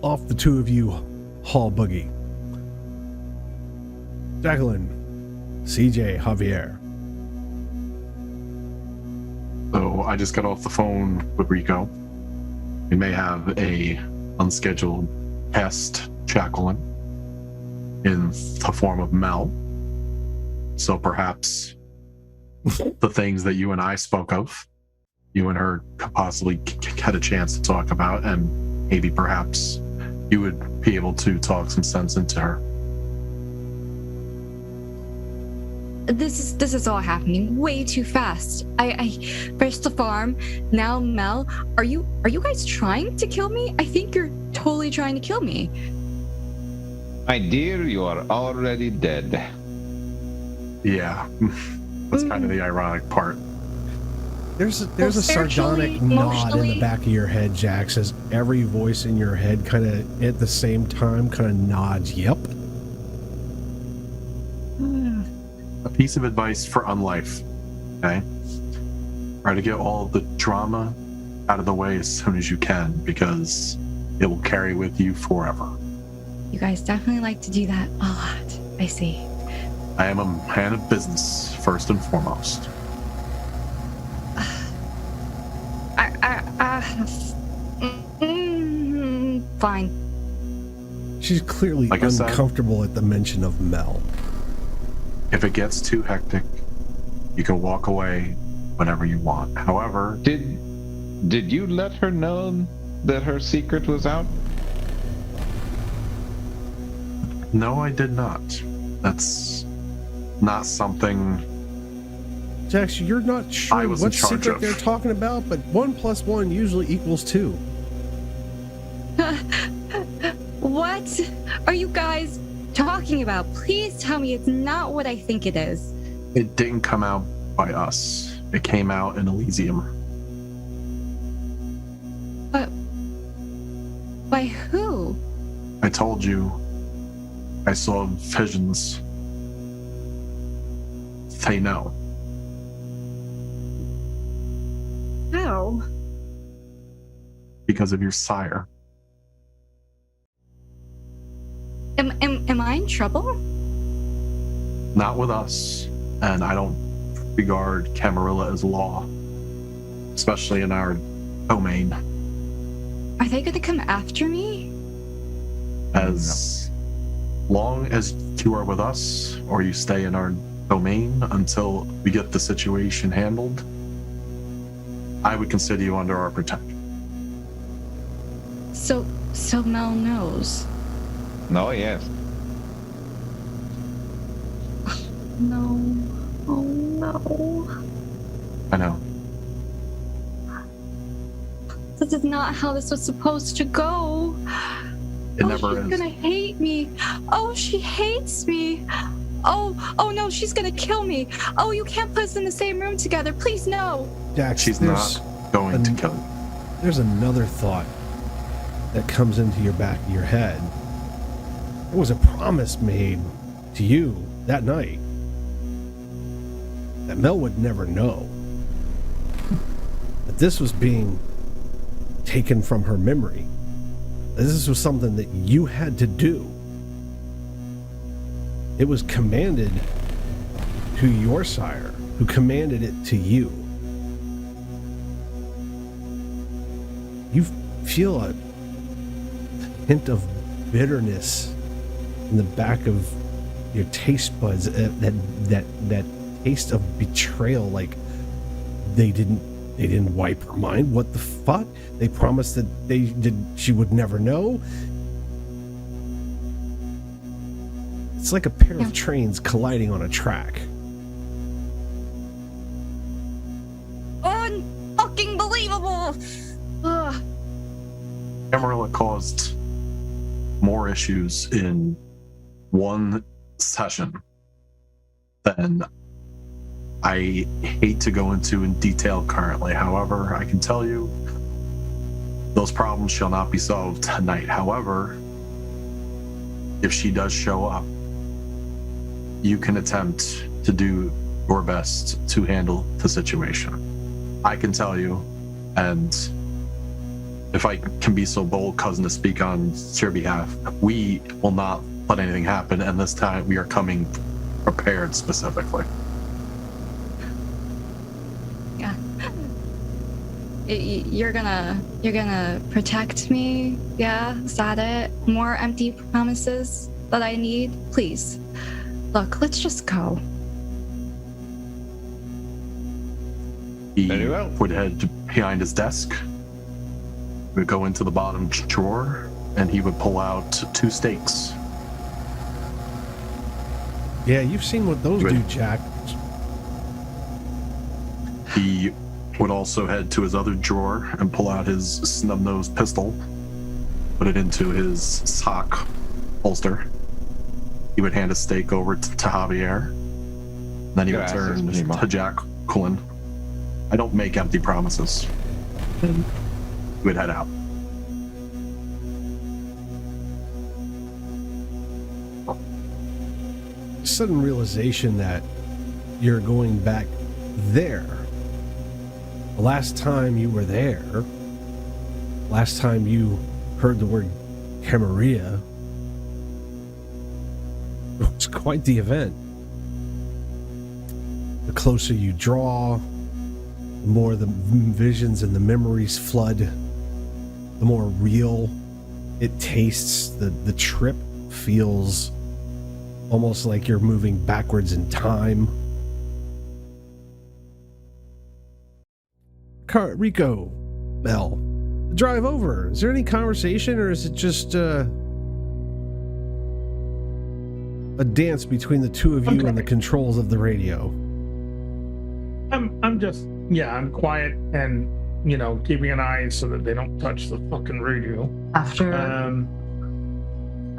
Off the two of you haul buggy. Jacqueline, CJ, Javier. So I just got off the phone with Rico. We may have a unscheduled pest, Jacqueline, in the form of Mel. So perhaps the things that you and I spoke of, you and her could possibly get a chance to talk about, and maybe perhaps you would be able to talk some sense into her. This is all happening way too fast. I first the farm, now Mel. Are you guys trying to kill me? I think you're totally trying to kill me. My dear, you are already dead. Yeah, that's kind of the ironic part. There's a spiritually, sardonic nod in emotionally. the back of your head, Jax, as every voice in your head kind of at the same time kind of nods, yep. A piece of advice for unlife, okay? Try to get all the drama out of the way as soon as you can, because it will carry with you forever. You guys definitely like to do that a lot. I see. I am a man of business, first and foremost. Fine. She's clearly Like I said, uncomfortable at the mention of Mel. if it gets too hectic, you can walk away whenever you want. However, Did you let her know that her secret was out? no, I did not. That's not something Jax, you're not I sure was in what charge secret of. they're talking about, but 1 + 1 usually equals 2. What are you guys talking about? Please tell me it's not what I think it is. It didn't come out by us. It came out in Elysium. But by who? I told you I saw visions. They know. How? Because of your sire. Am I in trouble? Not with us, and I don't regard Camarilla as law, especially in our domain. Are they gonna come after me? As long as you are with us, or you stay in our domain until we get the situation handled, I would consider you under our protection. So Mel knows. No, yes. No. Oh no. I know. This is not how this was supposed to go. It never she's is. gonna hate me. Oh, she hates me. Oh no, she's gonna kill me. Oh, you can't put us in the same room together. Please, no. Jack, She's not going to kill you. There's another thought that comes into your back of your head. There was a promise made to you that night that Mel would never know. That this was being taken from her memory. That this was something that you had to do. It was commanded to your sire, who commanded it to you. You feel a hint of bitterness in the back of your taste buds, that taste of betrayal, like they didn't wipe her mind. What the fuck? They promised that she would never know. It's like a pair of trains colliding on a track. Unfucking believable. Ugh. Camarilla caused more issues in one session than I hate to go into in detail currently. However, I can tell you those problems shall not be solved tonight. However, if she does show up, you can attempt to do your best to handle the situation. I can tell you, and if I can be so bold, cousin, to speak on your behalf, we will not let anything happen, and this time we are coming prepared specifically. Yeah. You're gonna protect me? Yeah? Is that it? More empty promises that I need? Please. Look, let's just go. He Very well. would head behind his desk, would go into the bottom drawer, and he would pull out 2 stakes. Yeah, you've seen what those do, Jack. He would also head to his other drawer and pull out his snub-nosed pistol, put it into his sock holster. He would hand a stake over to Javier. Then he would turn to Jacqueline. I don't make empty promises. And he would head out. Sudden realization that you're going back there. The last time you were there, last time you heard the word Camarilla, it was quite the event. The closer you draw, the more the visions and the memories flood, the more real it tastes. The trip feels almost like you're moving backwards in time. Rico, Mel, drive over. Is there any conversation, or is it just a dance between the two of you and the controls of the radio? I'm quiet and, keeping an eye so that they don't touch the fucking radio.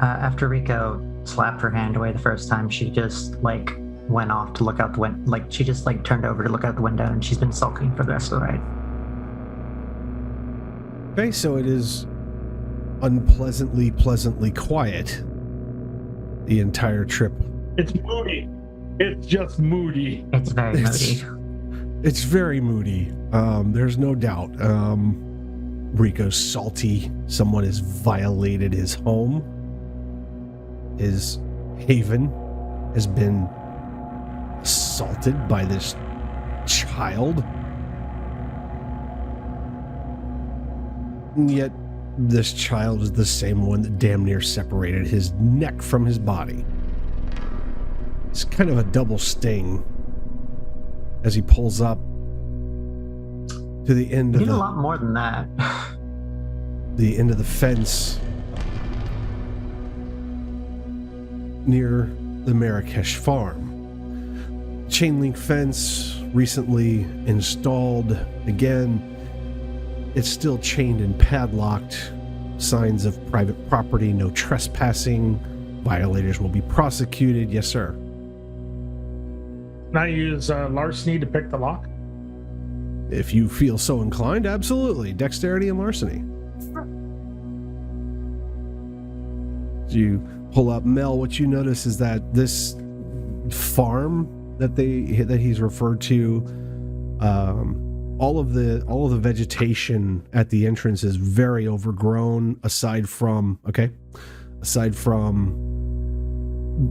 After Rico slapped her hand away the first time, she just went off to look out the window. She just turned over to look out the window, and she's been sulking for the rest of the ride. Okay, so it is unpleasantly, pleasantly quiet the entire trip. It's moody. It's just moody. It's very moody. It's very moody. There's no doubt. Rico's salty. Someone has violated his home. His haven has been assaulted by this child. And yet, this child is the same one that damn near separated his neck from his body. It's kind of a double sting as he pulls up to the end You of did a lot more than that. the end of the fence near the Marakeesh Farm. Chain link fence recently installed. Again, it's still chained and padlocked. Signs of private property, no trespassing. Violators will be prosecuted. Yes, sir. Can I use larceny to pick the lock? If you feel so inclined, absolutely. Dexterity and larceny. So you pull up Mel. What you notice is that this farm that he's referred to, all of the vegetation at the entrance is very overgrown. Aside from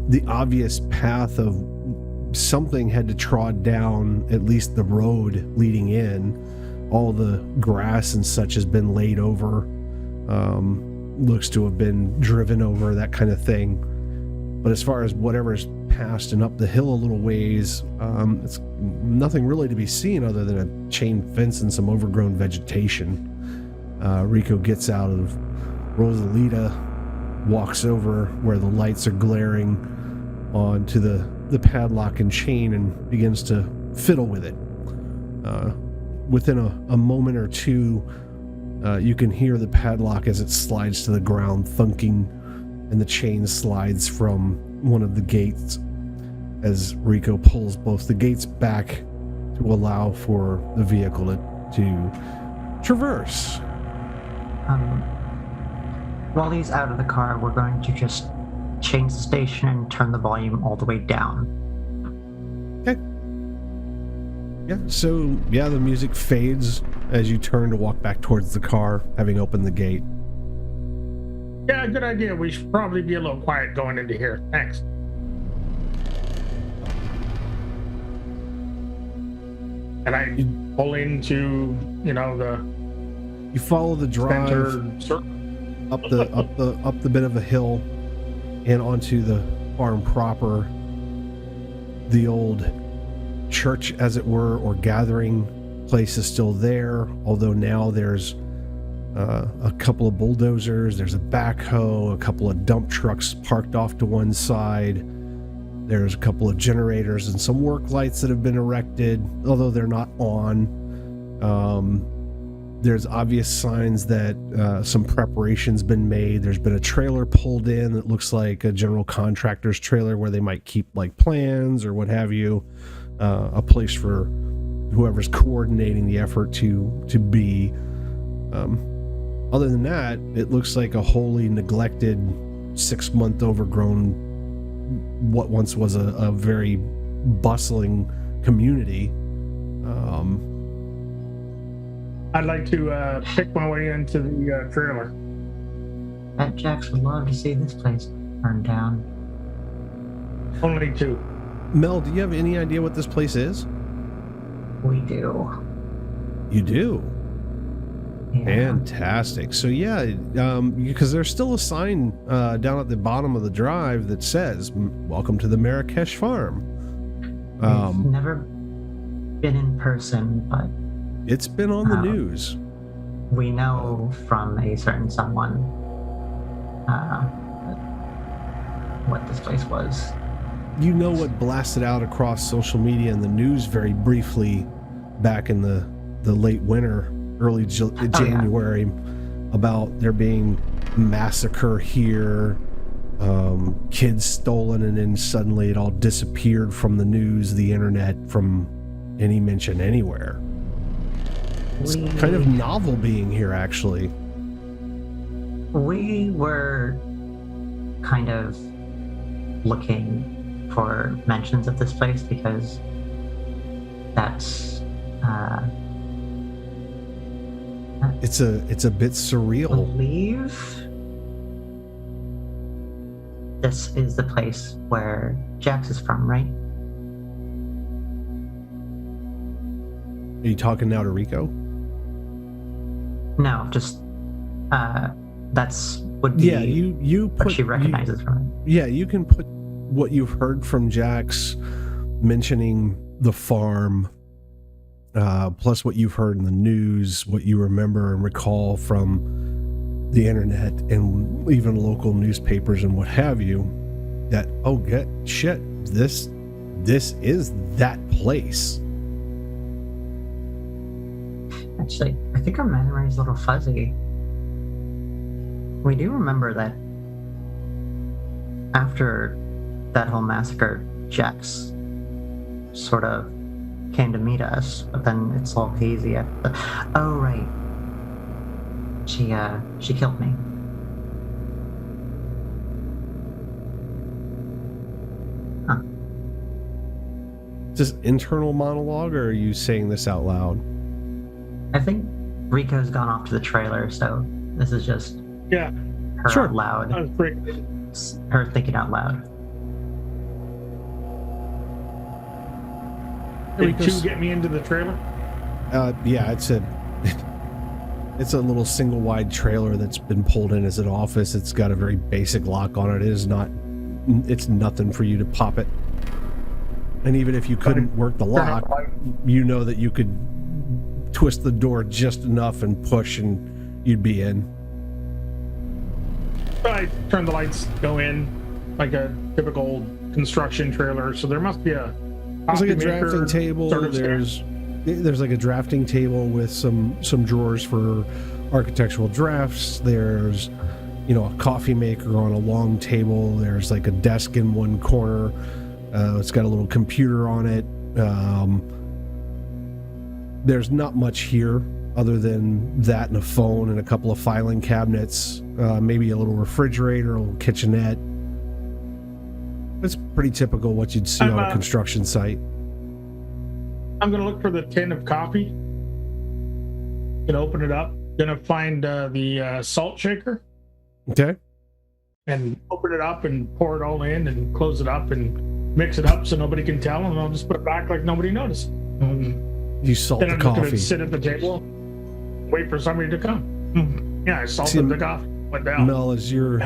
the obvious path of something had to trod down at least the road leading in. All the grass and such has been laid over. Looks to have been driven over, that kind of thing. But as far as whatever's past and up the hill a little ways, it's nothing really to be seen other than a chain fence and some overgrown vegetation. Rico gets out of Rosalita, walks over where the lights are glaring onto the padlock and chain and begins to fiddle with it. Within a moment or two, you can hear the padlock as it slides to the ground thunking, and the chain slides from one of the gates as Rico pulls both the gates back to allow for the vehicle to traverse. While he's out of the car, we're going to just change the station and turn the volume all the way down. Okay. Yeah, so the music fades as you turn to walk back towards the car, having opened the gate. Yeah, good idea. We should probably be a little quiet going into here. Thanks. And I pull into, You follow the drive center up the bit of a hill and onto the farm proper. The old church, as it were, or gathering place is still there, although now there's a couple of bulldozers, there's a backhoe, a couple of dump trucks parked off to one side. There's a couple of generators and some work lights that have been erected, although they're not on. There's obvious signs that some preparation's been made. There's been a trailer pulled in that looks like a general contractor's trailer where they might keep like plans or what have you. A place for whoever's coordinating the effort to be. Other than that, it looks like a wholly neglected 6-month overgrown, what once was a very bustling community. I'd like to pick my way into the trailer. Bet Jax would love to see this place burned down. Only 2. Mel, do you have any idea what this place is? We do. You do? Yeah. Fantastic. So because there's still a sign down at the bottom of the drive that says, "Welcome to the Marakeesh Farm." We've never been in person, but it's been on the news. We know from a certain someone what this place was. You know what blasted out across social media and the news very briefly back in the late winter, early January, about there being massacre here, kids stolen, and then suddenly it all disappeared from the news, the internet, from any mention anywhere. It's kind of novel being here, actually. We were kind of looking for mentions of this place because that's It's a bit I surreal. believe this is the place where Jax is from, right? Are you talking now to Rico? No, just that's would be Yeah, you what put she recognizes from it. Yeah, you can put what you've heard from Jax mentioning the farm, plus what you've heard in the news, what you remember and recall from the internet and even local newspapers and what have you, that, oh, this is that place. Actually, I think our memory is a little fuzzy. We do remember that after that whole massacre, Jax sort of came to meet us, but then it's all hazy after oh, right. She killed me. Huh. Is this internal monologue, or are you saying this out loud? I think Rico's gone off to the trailer, so this is just Yeah, her Sure. out loud. that was pretty. Her thinking out loud. Did Jude get me into the trailer? Yeah, it's a little single wide trailer that's been pulled in as an office. It's got a very basic lock on it. It's nothing for you to pop it. And even if you couldn't work the lock, you know that you could twist the door just enough and push and you'd be in. I turn the lights, go in, like a typical construction trailer. So there must be a There's like a coffee maker drafting table. sort of There's like a drafting table with some drawers for architectural drafts. There's, a coffee maker on a long table. There's like a desk in one corner. It's got a little computer on it. There's not much here other than that and a phone and a couple of filing cabinets, maybe a little refrigerator, a little kitchenette. It's pretty typical what you'd see on a construction site. I'm gonna look for the tin of coffee. Gonna open it up. Gonna find the salt shaker Okay. and open it up and pour it all in and close it up and mix it up so nobody can tell, and I'll just put it back like nobody noticed. You salt Then the I'm just coffee. gonna sit at the table, wait for somebody to come. Yeah, I salted the coffee. Went down. Mel, as you're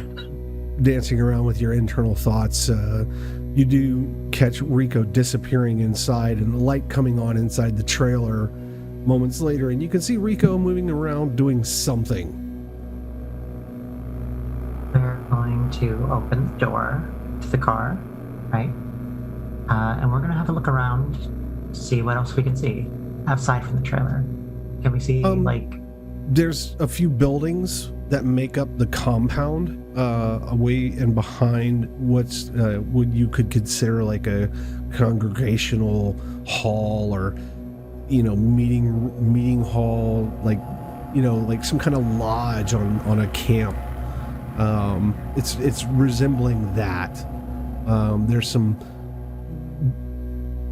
dancing around with your internal thoughts, you do catch Rico disappearing inside and the light coming on inside the trailer moments later, and you can see Rico moving around doing something. We're going to open the door to the car, right? And we're going to have a look around, see what else we can see outside from the trailer. Can we see, There's a few buildings that make up the compound, away and behind what's what you could consider like a congregational hall or meeting hall, like some kind of lodge on a camp. It's resembling that.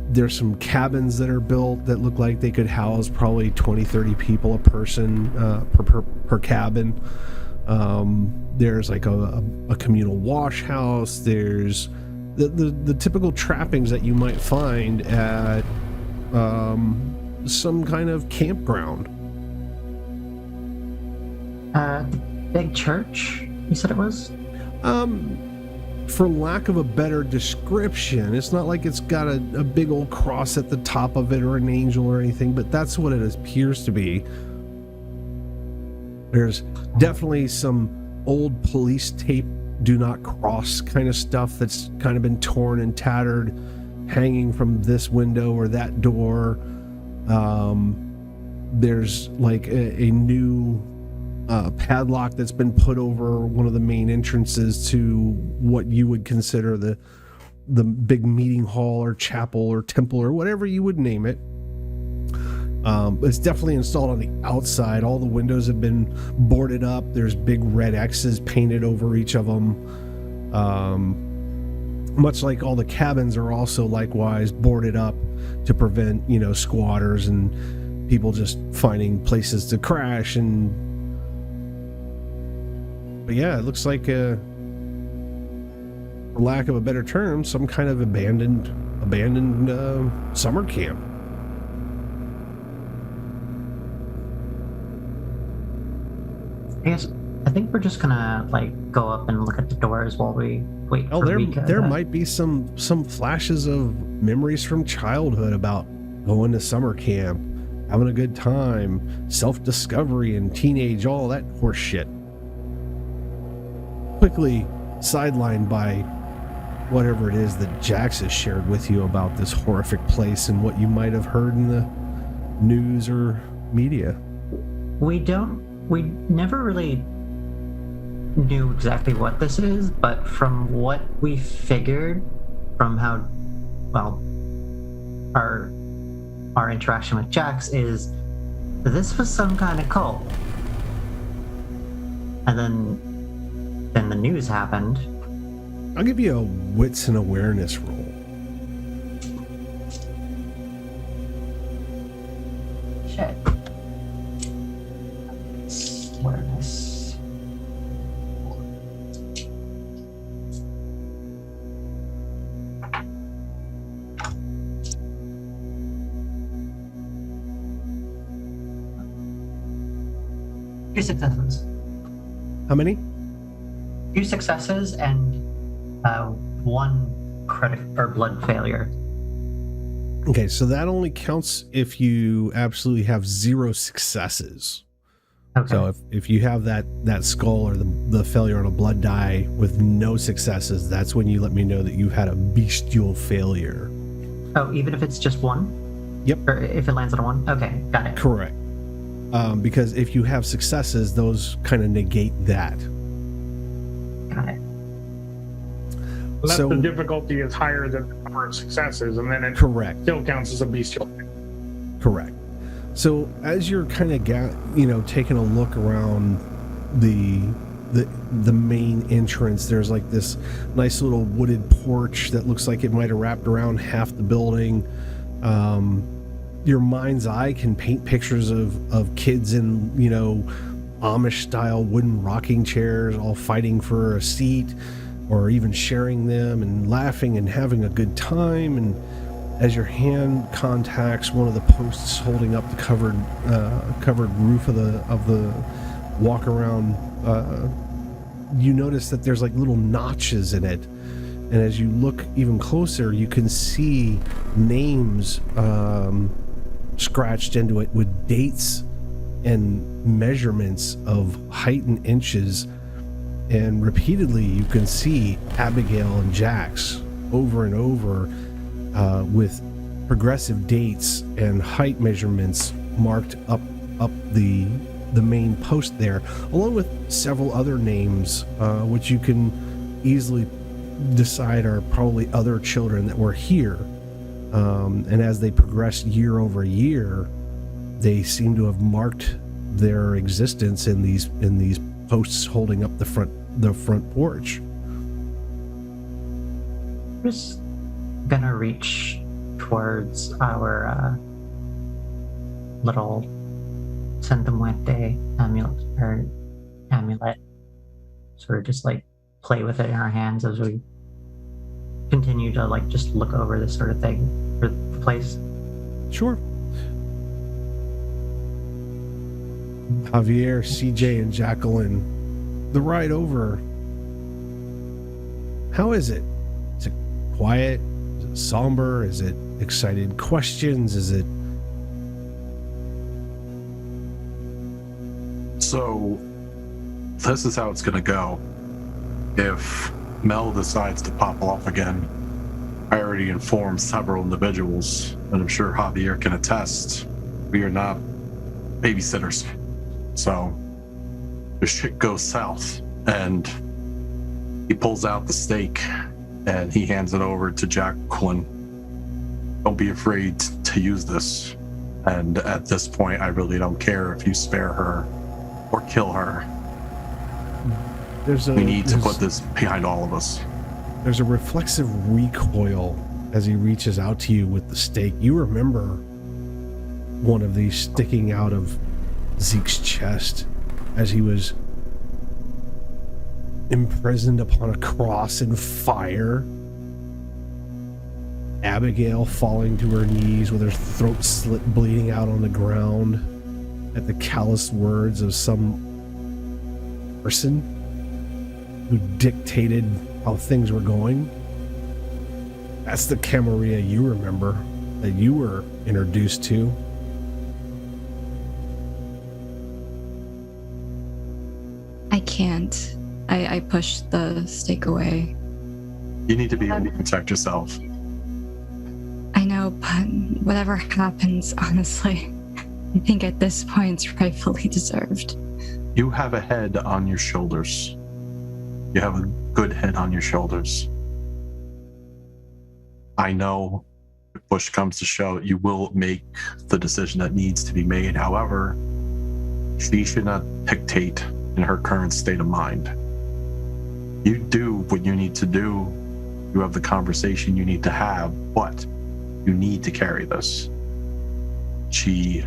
There's some cabins that are built that look like they could house probably 20-30 people a person per cabin. There's like a communal wash house. There's the typical trappings that you might find at some kind of campground. the big church, you said it was? For lack of a better description, it's not like it's got a big old cross at the top of it or an angel or anything, but that's what it appears to be. There's definitely some old police tape, do not cross kind of stuff that's kind of been torn and tattered, hanging from this window or that door. There's like a new padlock that's been put over one of the main entrances to what you would consider the big meeting hall or chapel or temple or whatever you would name it. It's definitely installed on the outside. All the windows have been boarded up. There's big red X's painted over each of them. Much like all the cabins are also likewise boarded up to prevent, squatters and people just finding places to crash. But yeah, it looks like, for lack of a better term, some kind of abandoned summer camp. I think we're just gonna go up and look at the doors while we wait for Rico. There might be some flashes of memories from childhood about going to summer camp, having a good time, self-discovery and teenage, all that horse shit. Quickly sidelined by whatever it is that Jax has shared with you about this horrific place and what you might have heard in the news or media. We never really knew exactly what this is, but from what we figured from how, our interaction with Jax is this was some kind of cult. And then the news happened. I'll give you a wits and awareness roll. Shit. Awareness. Two successes. How many? 2 successes and 1 credit or blood failure. Okay, so that only counts if you absolutely have 0 successes. Okay. So if you have that skull or the failure on a blood die with no successes, that's when you let me know that you've had a bestial failure. Oh, even if it's just 1? Yep. Or if it lands on a 1? Okay, got it. Correct. Because if you have successes, those kind of negate that. Got it. Unless So- the difficulty is higher than the number of successes, and then it Correct. still counts as a bestial. Correct. So as you're kind of taking a look around the main entrance, there's like this nice little wooded porch that looks like it might have wrapped around half the building. Your mind's eye can paint pictures of kids in Amish style wooden rocking chairs, all fighting for a seat or even sharing them and laughing and having a good time. And as your hand contacts one of the posts holding up the covered roof of the walk around, you notice that there's like little notches in it. And as you look even closer, you can see names scratched into it with dates and measurements of height in inches. And repeatedly you can see Abigail and Jax over and over with progressive dates and height measurements marked up the main post there, along with several other names which you can easily decide are probably other children that were here. And as they progressed year over year, they seem to have marked their existence in these posts holding up the front porch. Just gonna reach towards our little Santa Muerte amulet. Sort of just play with it in our hands as we continue to just look over this sort of thing for the place. Sure. Javier, CJ, and Jacqueline, the ride over. How is it? Is it quiet? Is it somber? Is it excited questions? Is it... So, this is how it's gonna go. If Mel decides to pop off again, I already informed several individuals, and I'm sure Javier can attest, we are not babysitters. So, if shit goes south, and he pulls out the stake, and he hands it over to Jacqueline, don't be afraid to use this. And at this point, I really don't care if you spare her or kill her. We need to put this behind all of us. There's a reflexive recoil as he reaches out to you with the stake. You remember one of these sticking out of Zeke's chest as he was imprisoned upon a cross in fire. Abigail falling to her knees with her throat slit, bleeding out on the ground at the callous words of some person who dictated how things were going. That's the Camarilla you remember, that you were introduced to. I can't. I pushed the stake away. You need to be able to protect yourself. I know, but whatever happens, honestly, I think at this point it's rightfully deserved. You have a head on your shoulders. You have a good head on your shoulders. I know if push comes to shove, you will make the decision that needs to be made. However, she should not dictate in her current state of mind. You do what you need to do. You have the conversation you need to have, but you need to carry this. She,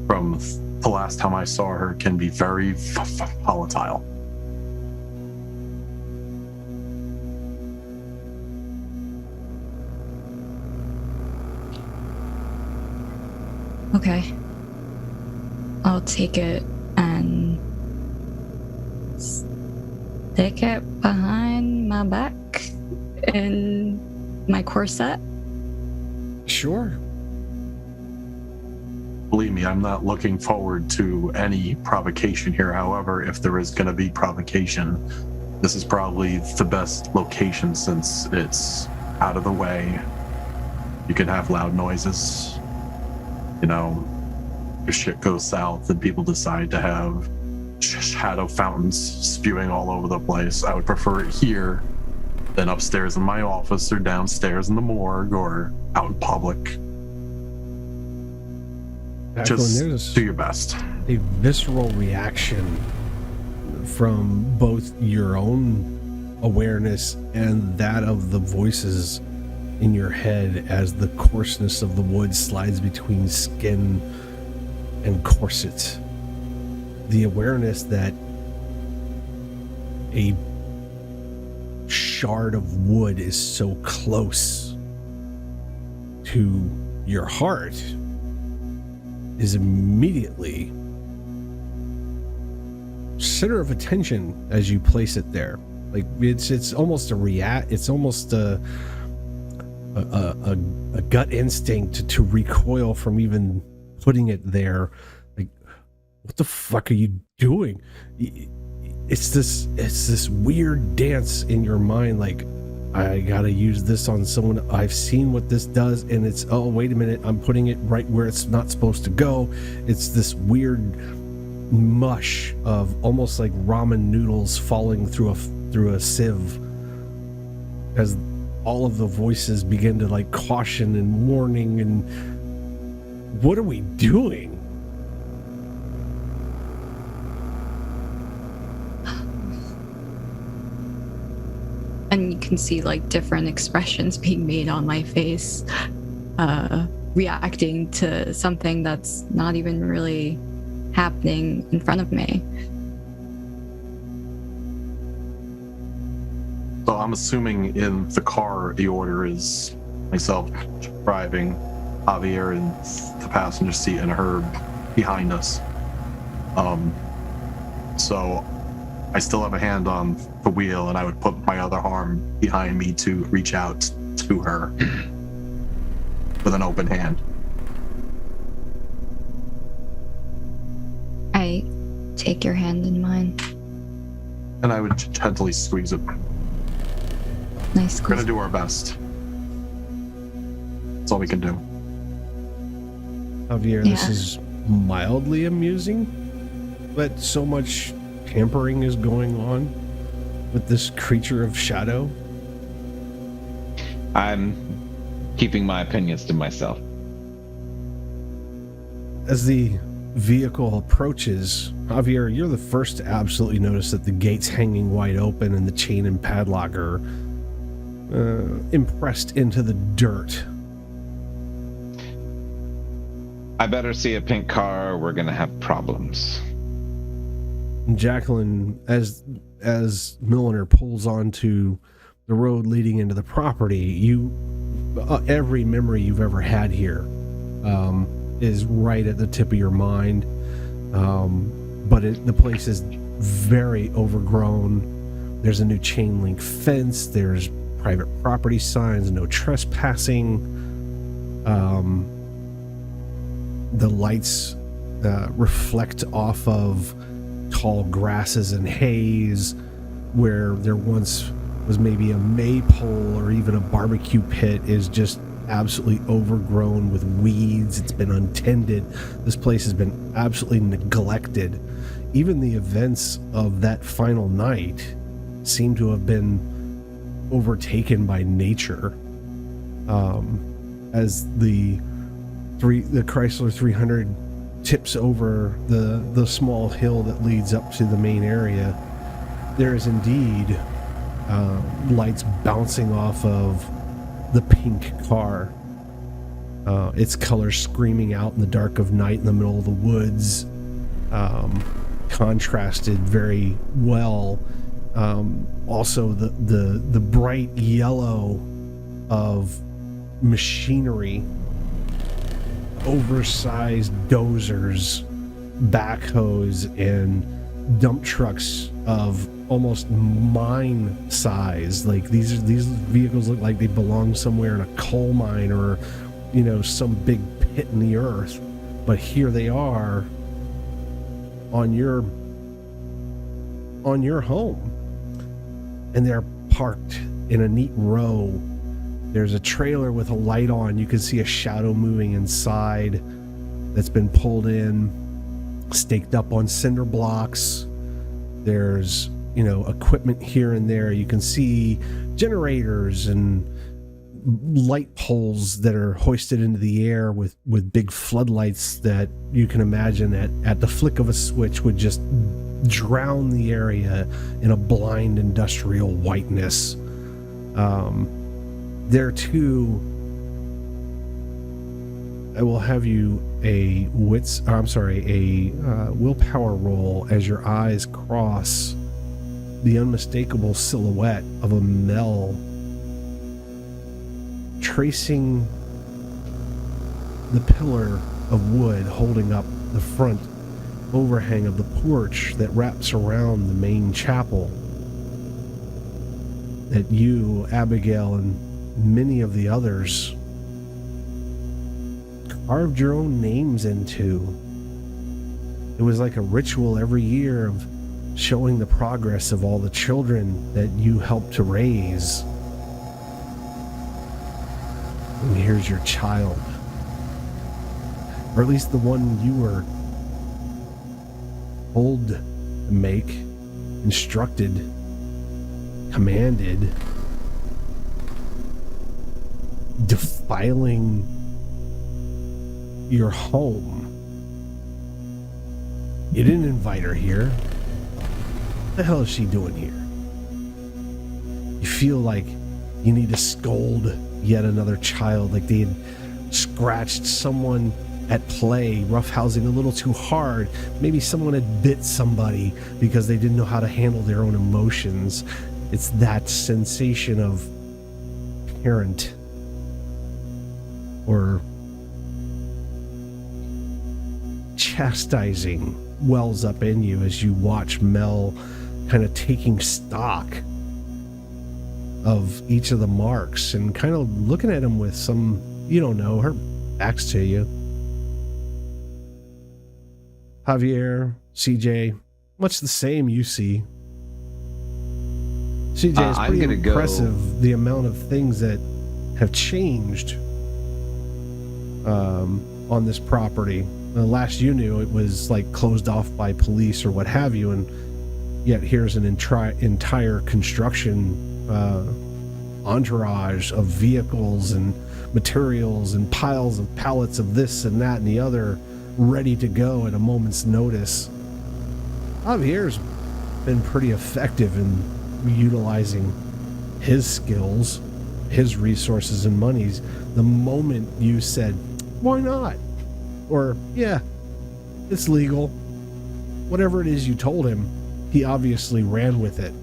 from the last time I saw her, can be very volatile. Okay. I'll take it and stick it behind my back in my corset. Sure. Believe me, I'm not looking forward to any provocation here. However, if there is going to be provocation, this is probably the best location since it's out of the way. You can have loud noises. You know, if shit goes south and people decide to have shadow fountains spewing all over the place, I would prefer it here than upstairs in my office or downstairs in the morgue or out in public. Just do your best. A visceral reaction from both your own awareness and that of the voices in your head as the coarseness of the wood slides between skin and corset. The awareness that a shard of wood is so close to your heart is immediately center of attention as you place it there. Like it's almost a gut instinct to recoil from even putting it there. Like, what the fuck are you doing? It's this weird dance in your mind, like, I gotta use this on someone. I've seen what this does, and it's, oh, wait a minute, I'm putting it right where it's not supposed to go. It's this weird mush of almost like ramen noodles falling through a sieve as all of the voices begin to like caution and warning and what are we doing? And you can see like different expressions being made on my face, reacting to something that's not even really happening in front of me. So I'm assuming in the car, the order is myself driving, Javier in the passenger seat, and Herb behind us. So I still have a hand on the wheel, and I would put my other arm behind me to reach out to her with an open hand. I take your hand in mine. And I would gently squeeze it. Nice. We're gonna do our best. That's all we can do. Javier, this is mildly amusing, but so much tampering is going on with this creature of shadow. I'm keeping my opinions to myself. as the vehicle approaches, Javier, you're the first to absolutely notice that the gate's hanging wide open and the chain and padlock are impressed into the dirt. I better see a pink car or we're gonna have problems. Jacqueline, as Milliner pulls onto the road leading into the property, every memory you've ever had here is right at the tip of your mind. But the place is very overgrown. There's a new chain link fence. There's private property signs, no trespassing. The lights reflect off of tall grasses and haze where there once was maybe a maypole or even a barbecue pit is just absolutely overgrown with weeds. It's been untended. This place has been absolutely neglected. Even the events of that final night seem to have been overtaken by nature. As the Chrysler 300 tips over the small hill that leads up to the main area, there is indeed lights bouncing off of the pink car, its color screaming out in the dark of night in the middle of the woods, contrasted very well. Also the bright yellow of machinery, oversized dozers, backhoes, and dump trucks of almost mine size. Like these vehicles look like they belong somewhere in a coal mine or, some big pit in the earth. But here they are on your home, and they're parked in a neat row. There's a trailer with a light on. You can see a shadow moving inside that's been pulled in, staked up on cinder blocks. There's, equipment here and there. You can see generators and light poles that are hoisted into the air with big floodlights that you can imagine at the flick of a switch would just drown the area in a blind industrial whiteness. There too, I will have you a willpower roll as your eyes cross the unmistakable silhouette of a Mel tracing the pillar of wood holding up the front overhang of the porch that wraps around the main chapel that you, Abigail, and many of the others carved your own names into. It was like a ritual every year of showing the progress of all the children that you helped to raise. And here's your child, or at least the one you were told to make, instructed, commanded, defiling your home. You didn't invite her here. What the hell is she doing here? You feel like you need to scold yet another child, like they had scratched someone at play, roughhousing a little too hard. Maybe someone had bit somebody because they didn't know how to handle their own emotions. It's that sensation of parent or chastising wells up in you as you watch Mel kind of taking stock of each of the marks and kind of looking at them with some, her back's to you. Javier, CJ, much the same you see. CJ, it's pretty impressive the amount of things that have changed on this property. Last you knew, it was like closed off by police or what have you, and yet here's an entire construction entourage of vehicles and materials and piles of pallets of this and that and the other ready to go at a moment's notice. Javier's been pretty effective in utilizing his skills, his resources and monies. The moment you said, why not? Or, yeah, it's legal. Whatever it is you told him, he obviously ran with it.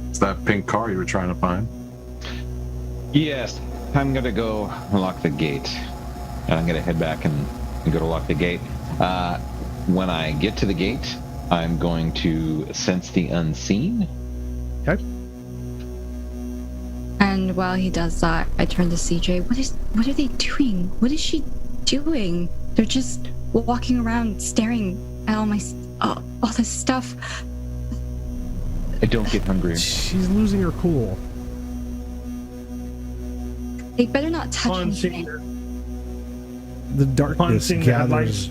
It's that pink car you were trying to find. Yes, I'm gonna go lock the gate. And I'm gonna head back and go to lock the gate. When I get to the gate, I'm going to sense the unseen. Okay. And while he does that, I turn to CJ. What are they doing? What is she doing? They're just walking around staring at all this stuff. I don't get hungry. She's losing her cool. They better not touch On anything. The darkness seeing the gathers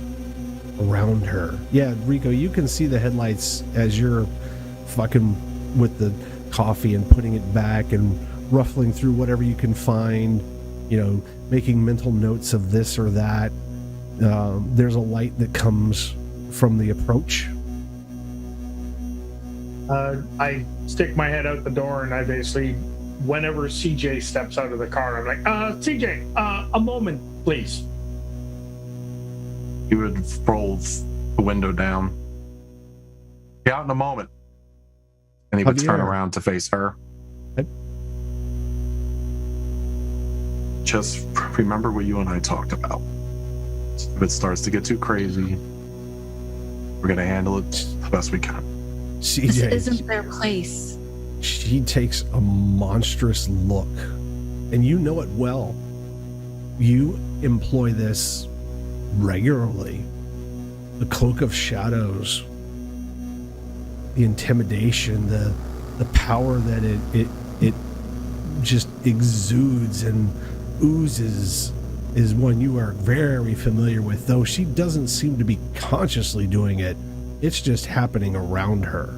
around her. Yeah, Rico, you can see the headlights as you're fucking with the coffee and putting it back and ruffling through whatever you can find, you know, making mental notes of this or that. There's a light that comes from the approach. I stick my head out the door, and I basically, whenever CJ steps out of the car, I'm like, CJ, a moment, please. He would roll the window down. Be out in a moment. And he would turn around to face her. Okay. Just remember what you and I talked about. If it starts to get too crazy, we're going to handle it the best we can. This CJ, isn't their place. she takes a monstrous look, and you know it well. You employ this regularly. The cloak of shadows, the intimidation, the power that it just exudes and oozes is one you are very familiar with, though she doesn't seem to be consciously doing it. It's just happening around her.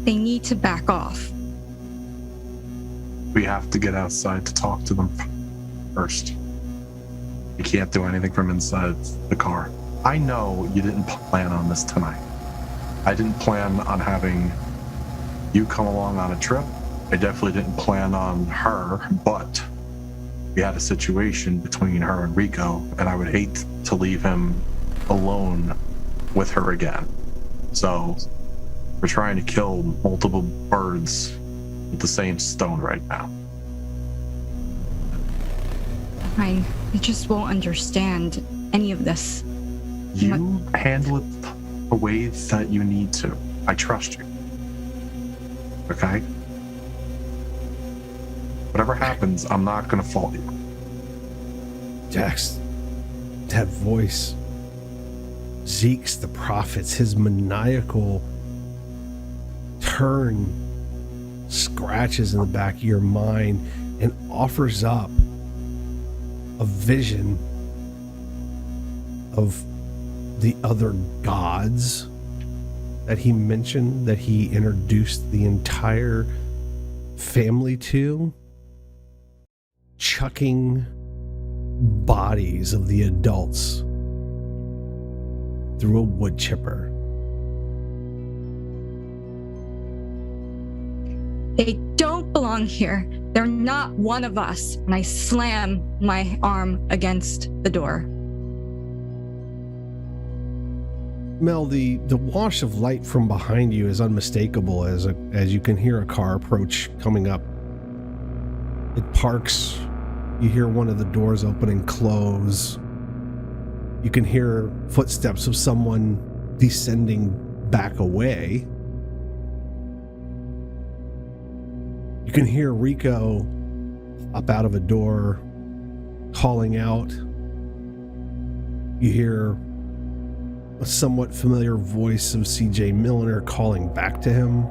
They need to back off. We have to get outside to talk to them first. You can't do anything from inside the car. I know you didn't plan on this tonight. I didn't plan on having you come along on a trip. I definitely didn't plan on her, but we had a situation between her and Rico, and I would hate to leave him alone with her again. So we're trying to kill multiple birds with the same stone right now. Fine. They just won't understand any of this. You handle it the way that you need to. I trust you. Okay? Whatever happens, I'm not going to fault you. Jax, that voice. Zeke's the prophet's, his maniacal turn scratches in the back of your mind and offers up a vision of the other gods that he mentioned, that he introduced the entire family to, chucking bodies of the adults through a wood chipper. They don't belong here. They're not one of us. And I slam my arm against the door. Mel, the wash of light from behind you is unmistakable as you can hear a car approach coming up. It parks. You hear one of the doors open and close. You can hear footsteps of someone descending back away. You can hear Rico up out of a door calling out. You hear a somewhat familiar voice of CJ Milliner calling back to him.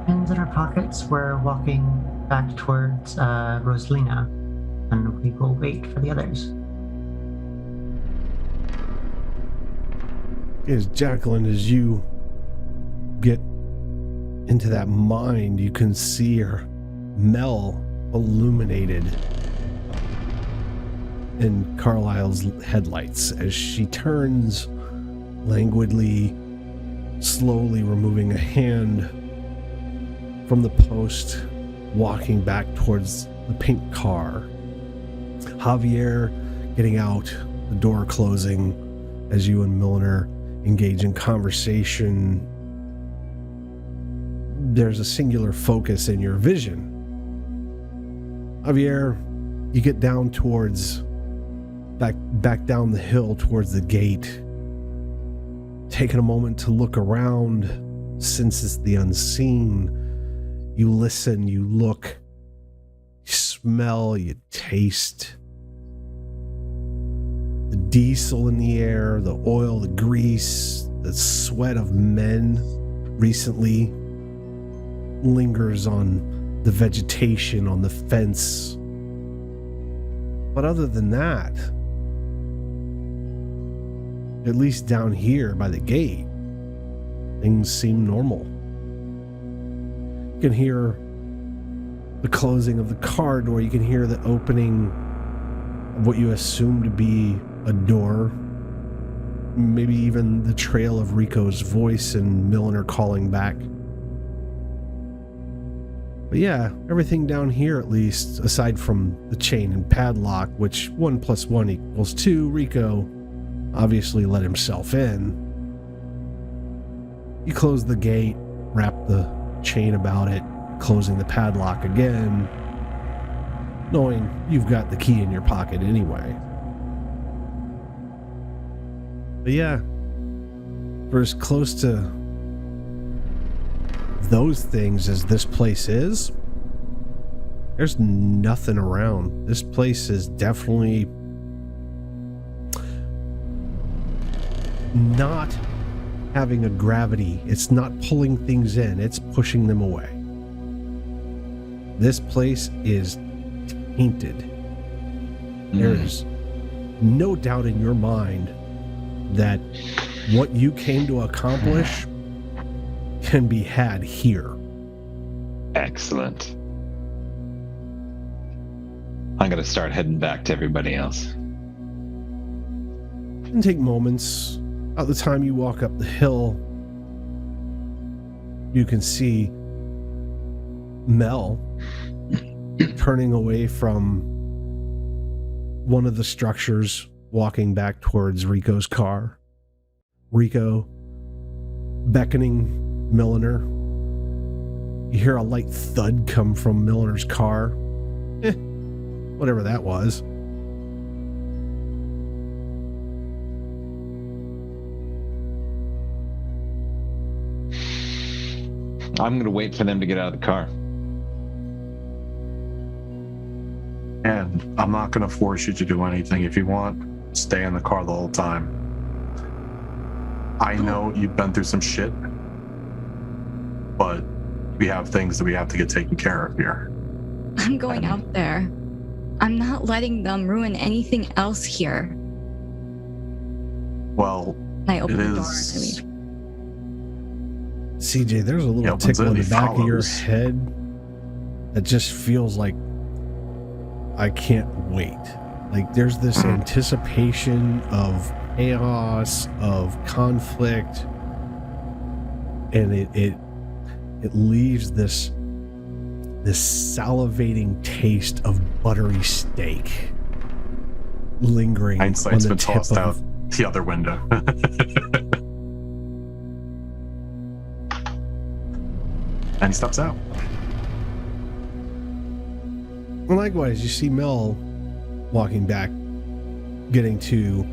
Hands in our pockets, we're walking back towards Rosalina, and we will wait for the others. As Jacqueline, as you get into that mind, you can see her Mel illuminated in Carlisle's headlights as she turns languidly, slowly removing a hand from the post, walking back towards the pink car. Javier getting out, the door closing as you and Milliner engage in conversation. There's a singular focus in your vision. Javier, you get down towards back down the hill towards the gate, taking a moment to look around, senses the unseen. You listen, you look, you smell, you taste. The diesel in the air, the oil, the grease, the sweat of men recently lingers on the vegetation, on the fence. But other than that, at least down here by the gate, things seem normal. You can hear the closing of the car door. You can hear the opening of what you assume to be a door. Maybe even the trail of Rico's voice and Milliner calling back. But yeah, everything down here, at least, aside from the chain and padlock, which 1 + 1 = 2, Rico obviously let himself in. You close the gate, wrap the chain about it, closing the padlock again, knowing you've got the key in your pocket anyway. But yeah, for as close to those things as this place is, there's nothing around. This place is definitely not having a gravity. It's not pulling things in, it's pushing them away. This place is tainted. There's no doubt in your mind that what you came to accomplish can be had here. Excellent. I'm going to start heading back to everybody else. And take moments. About the time you walk up the hill, you can see Mel turning away from one of the structures, walking back towards Rico's car. Rico beckoning Milliner. You hear a light thud come from Milliner's car. Whatever that was. I'm going to wait for them to get out of the car. And I'm not going to force you to do anything. If you want, stay in the car the whole time. I know you've been through some shit, but we have things that we have to get taken care of here. I'm going out there. I'm not letting them ruin anything else here. Well, And I open it the door is. and I leave. CJ, there's a little Yeah, tickle in he the back of your follows. head that just feels like I can't wait. Like there's this anticipation of chaos, of conflict, and it leaves this salivating taste of buttery steak lingering Hindsight's on the been tip tossed out of the other window. And he steps out. And likewise, you see Mel walking back, getting to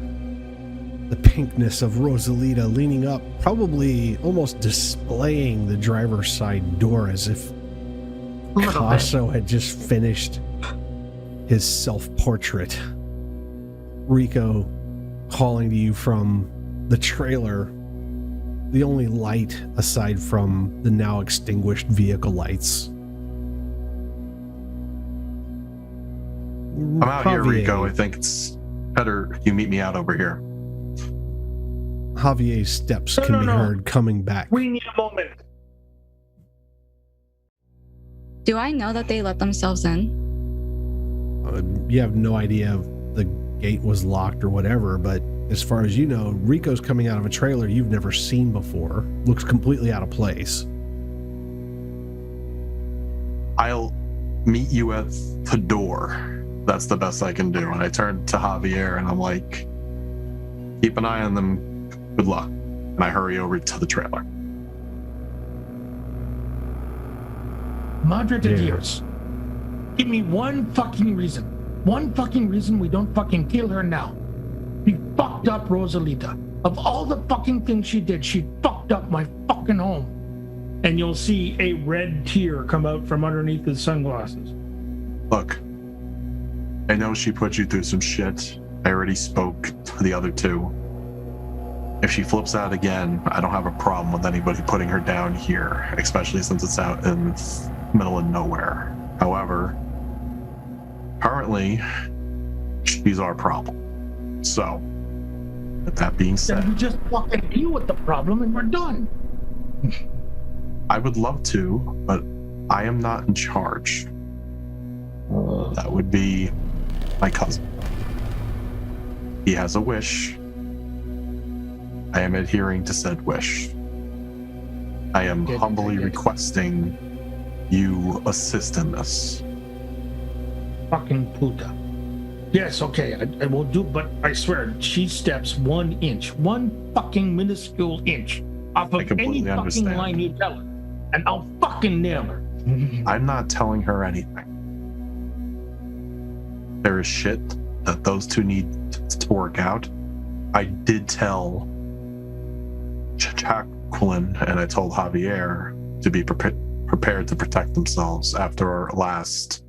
the pinkness of Rosalita, leaning up, probably almost displaying the driver's side door as if Picasso had just finished his self-portrait. Rico calling to you from the trailer, the only light aside from the now extinguished vehicle lights. I'm out here, Javier. Rico. I think it's better you meet me out over here. Javier's steps No, can no, be no. heard coming back. We need a moment. Do I know that they let themselves in? You have no idea if the gate was locked or whatever, but as far as you know, Rico's coming out of a trailer you've never seen before. Looks completely out of place. I'll meet you at the door. That's the best I can do. And I turn to Javier and I'm like, keep an eye on them. Good luck. And I hurry over to the trailer. Madre de Dios. Give me one fucking reason. One fucking reason we don't fucking kill her now. She fucked up Rosalita. Of all the fucking things she did, she fucked up my fucking home. And you'll see a red tear come out from underneath his sunglasses. Look, I know she put you through some shit. I already spoke to the other two. If she flips out again, I don't have a problem with anybody putting her down here, especially since it's out in the middle of nowhere. However, currently, she's our problem. So, with that being said, then we just fucking deal with the problem and we're done. I would love to, but I am not in charge. That would be my cousin. He has a wish. I am adhering to said wish. I am humbly requesting you assist in this. Fucking puta. Yes, okay, I will do, but I swear, she steps 1 inch, one fucking minuscule inch off of any fucking understand. line you tell her, and I'll fucking nail her. I'm not telling her anything. There is shit that those two need to work out. I did tell Jacqueline and I told Javier to be prepared to protect themselves after our last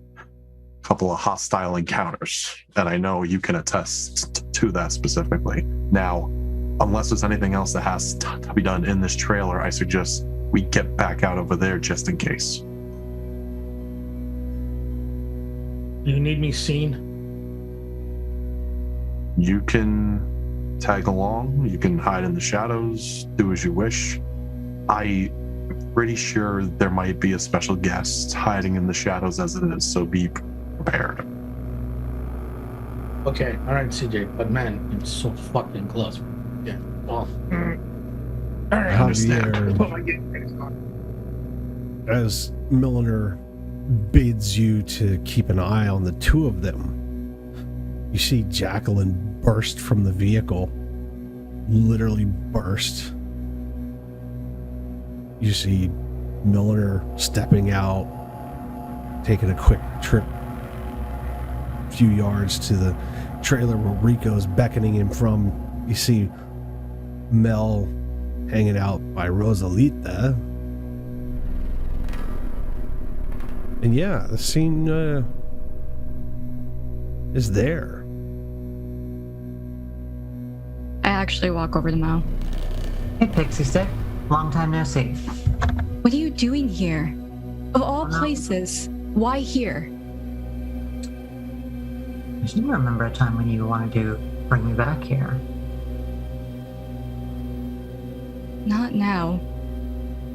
couple of hostile encounters, and I know you can attest to that specifically. Now, unless there's anything else that has to be done in this trailer, I suggest we get back out over there just in case. You need me seen? You can tag along, you can hide in the shadows, do as you wish. I'm pretty sure there might be a special guest hiding in the shadows as it is, so be prepared. Okay, alright, CJ, but man, you're so fucking close. Yeah. Oh. Alright, I understand. As Milliner bids you to keep an eye on the two of them, you see Jacqueline burst from the vehicle. Literally burst. You see Milliner stepping out, taking a quick trip a few yards to the trailer where Rico's beckoning him from. You see Mel hanging out by Rosalita. And yeah, the scene is there. I actually walk over to Mel. Hey, Pixie Stick. Long time no see. What are you doing here? Of all places, why here? Do you remember a time when you wanted to bring me back here? Not now.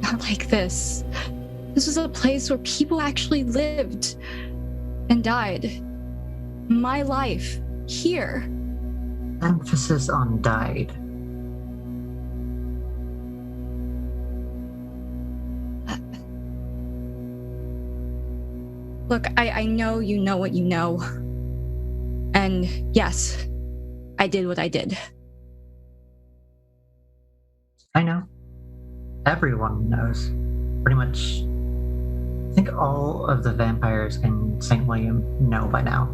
Not like this. This was a place where people actually lived and died. My life. Here. Emphasis on died. Look, I know you know what you know. And yes, I did what I did. I know. Everyone knows. Pretty much. I think all of the vampires in St. William know by now.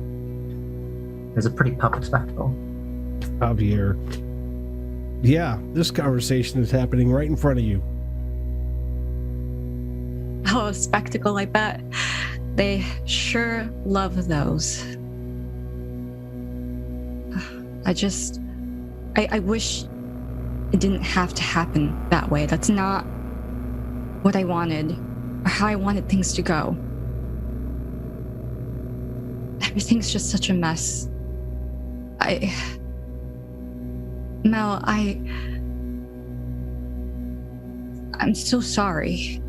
It was a pretty public spectacle. Javier. Yeah, this conversation is happening right in front of you. Oh, a spectacle like that. They sure love those. I wish it didn't have to happen that way. That's not what I wanted or how I wanted things to go. Everything's just such a mess. Mel, I'm so sorry.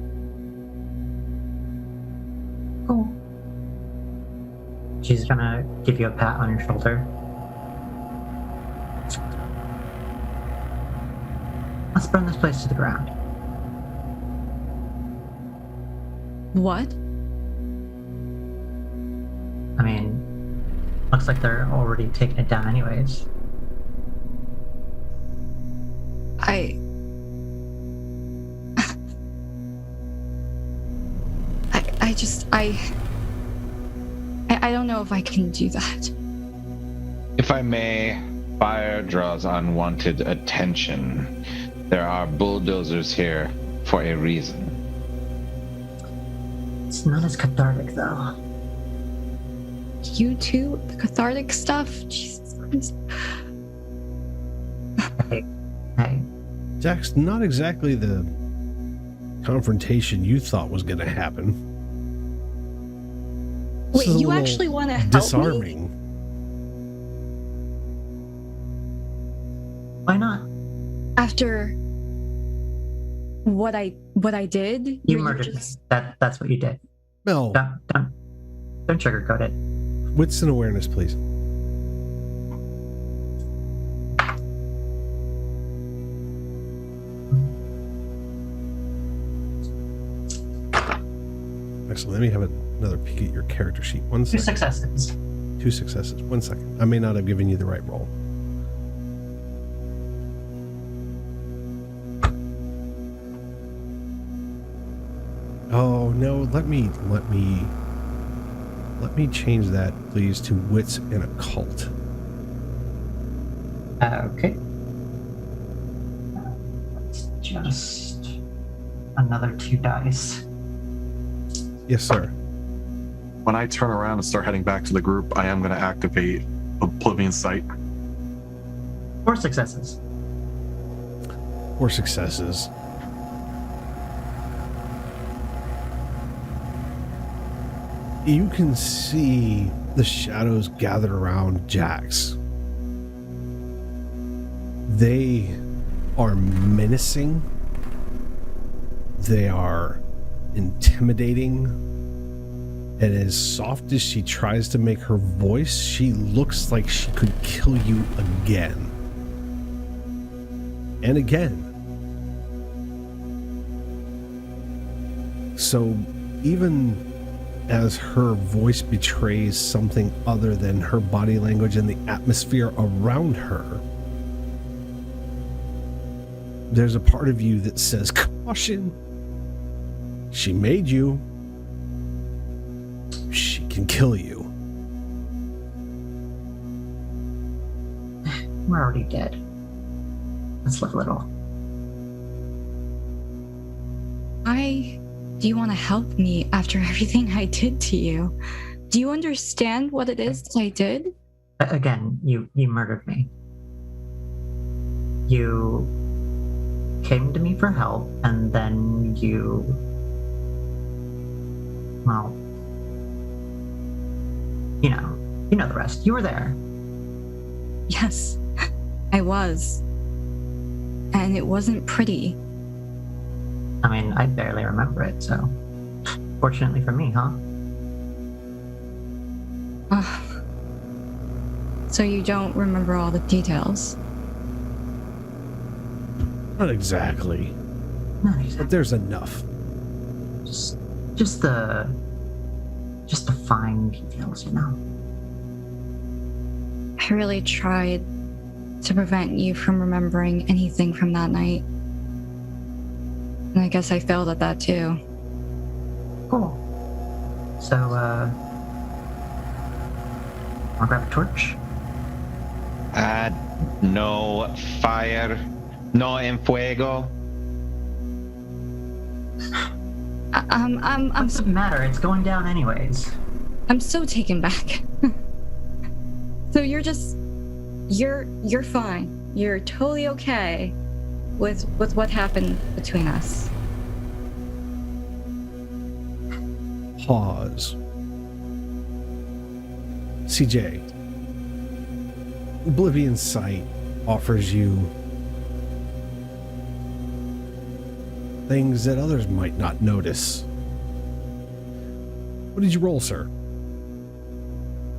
She's gonna give you a pat on your shoulder. Let's burn this place to the ground. What? I mean, looks like they're already taking it down anyways. I don't know if I can do that. If I may, fire draws unwanted attention. There are bulldozers here for a reason. It's not as cathartic, though. You too? The cathartic stuff? Jesus Christ. Hey, Jack's not exactly the confrontation you thought was going to happen. This Wait, is a you little actually want to help me? disarming. why not? After what I did? You You're murdered me. just- That's what you did. Mel, Don't sugarcoat it. wits and awareness, please. Excellent. Let me have another peek at your character sheet. 1 2 second. successes. 2 successes. 1 second. I may not have given you the right roll. Oh no! Let me change that, please, to wits and occult. Okay. That's just another 2 dice. Yes, sir. When I turn around and start heading back to the group, I am going to activate Oblivion Sight. 4 successes. 4 successes. You can see the shadows gathered around Jax. They are menacing. They are intimidating. And as soft as she tries to make her voice, she looks like she could kill you again. And again. So even as her voice betrays something other than her body language and the atmosphere around her, there's a part of you that says, caution. She made you. She can kill you. We're already dead. Let's live a little. Do you want to help me after everything I did to you? Do you understand what it is that I did? Again, you murdered me. You came to me for help, and then you... Well... You know the rest. You were there. Yes, I was. And it wasn't pretty. I mean, I barely remember it, so... Fortunately for me, huh? So you don't remember all the details? Not exactly. No, But there's enough. just the fine details, you know? I really tried to prevent you from remembering anything from that night. And I guess I failed at that too. Cool. So, wanna grab a torch? No fire, no en fuego. I'm Doesn't matter, it's going down anyways. I'm so taken back. So you're fine. You're totally okay with what happened between us. Pause. CJ, Oblivion Sight offers you things that others might not notice. What did you roll, sir?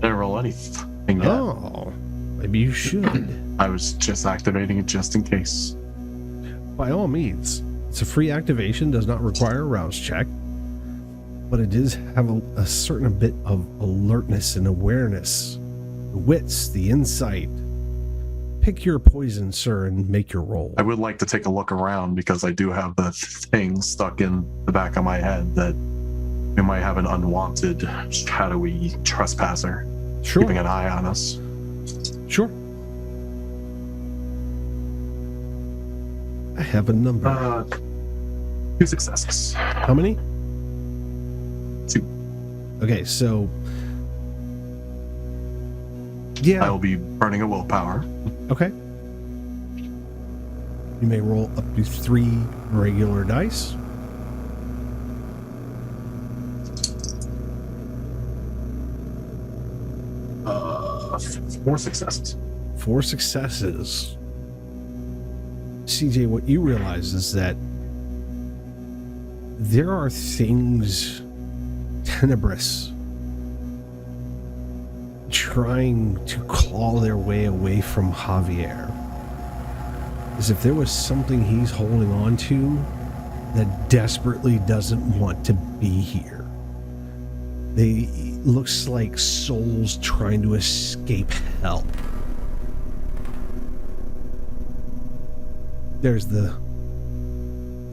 I anything yet. Oh, maybe you should. I was just activating it just in case. By all means. It's a free activation, does not require a rouse check, but it does have a certain bit of alertness and awareness, the wits, the insight. Pick your poison, sir, and make your roll. I would like to take a look around because I do have the thing stuck in the back of my head that we might have an unwanted, shadowy trespasser Sure. keeping an eye on us. Sure. I have a number. 2 successes. How many? 2. Okay, so yeah. I will be burning a willpower. Okay. You may roll up to 3 regular dice. Uh, 4 successes. 4 successes. CJ, what you realize is that there are things tenebrous trying to claw their way away from Javier. As if there was something he's holding on to that desperately doesn't want to be here. Looks like souls trying to escape hell. There's the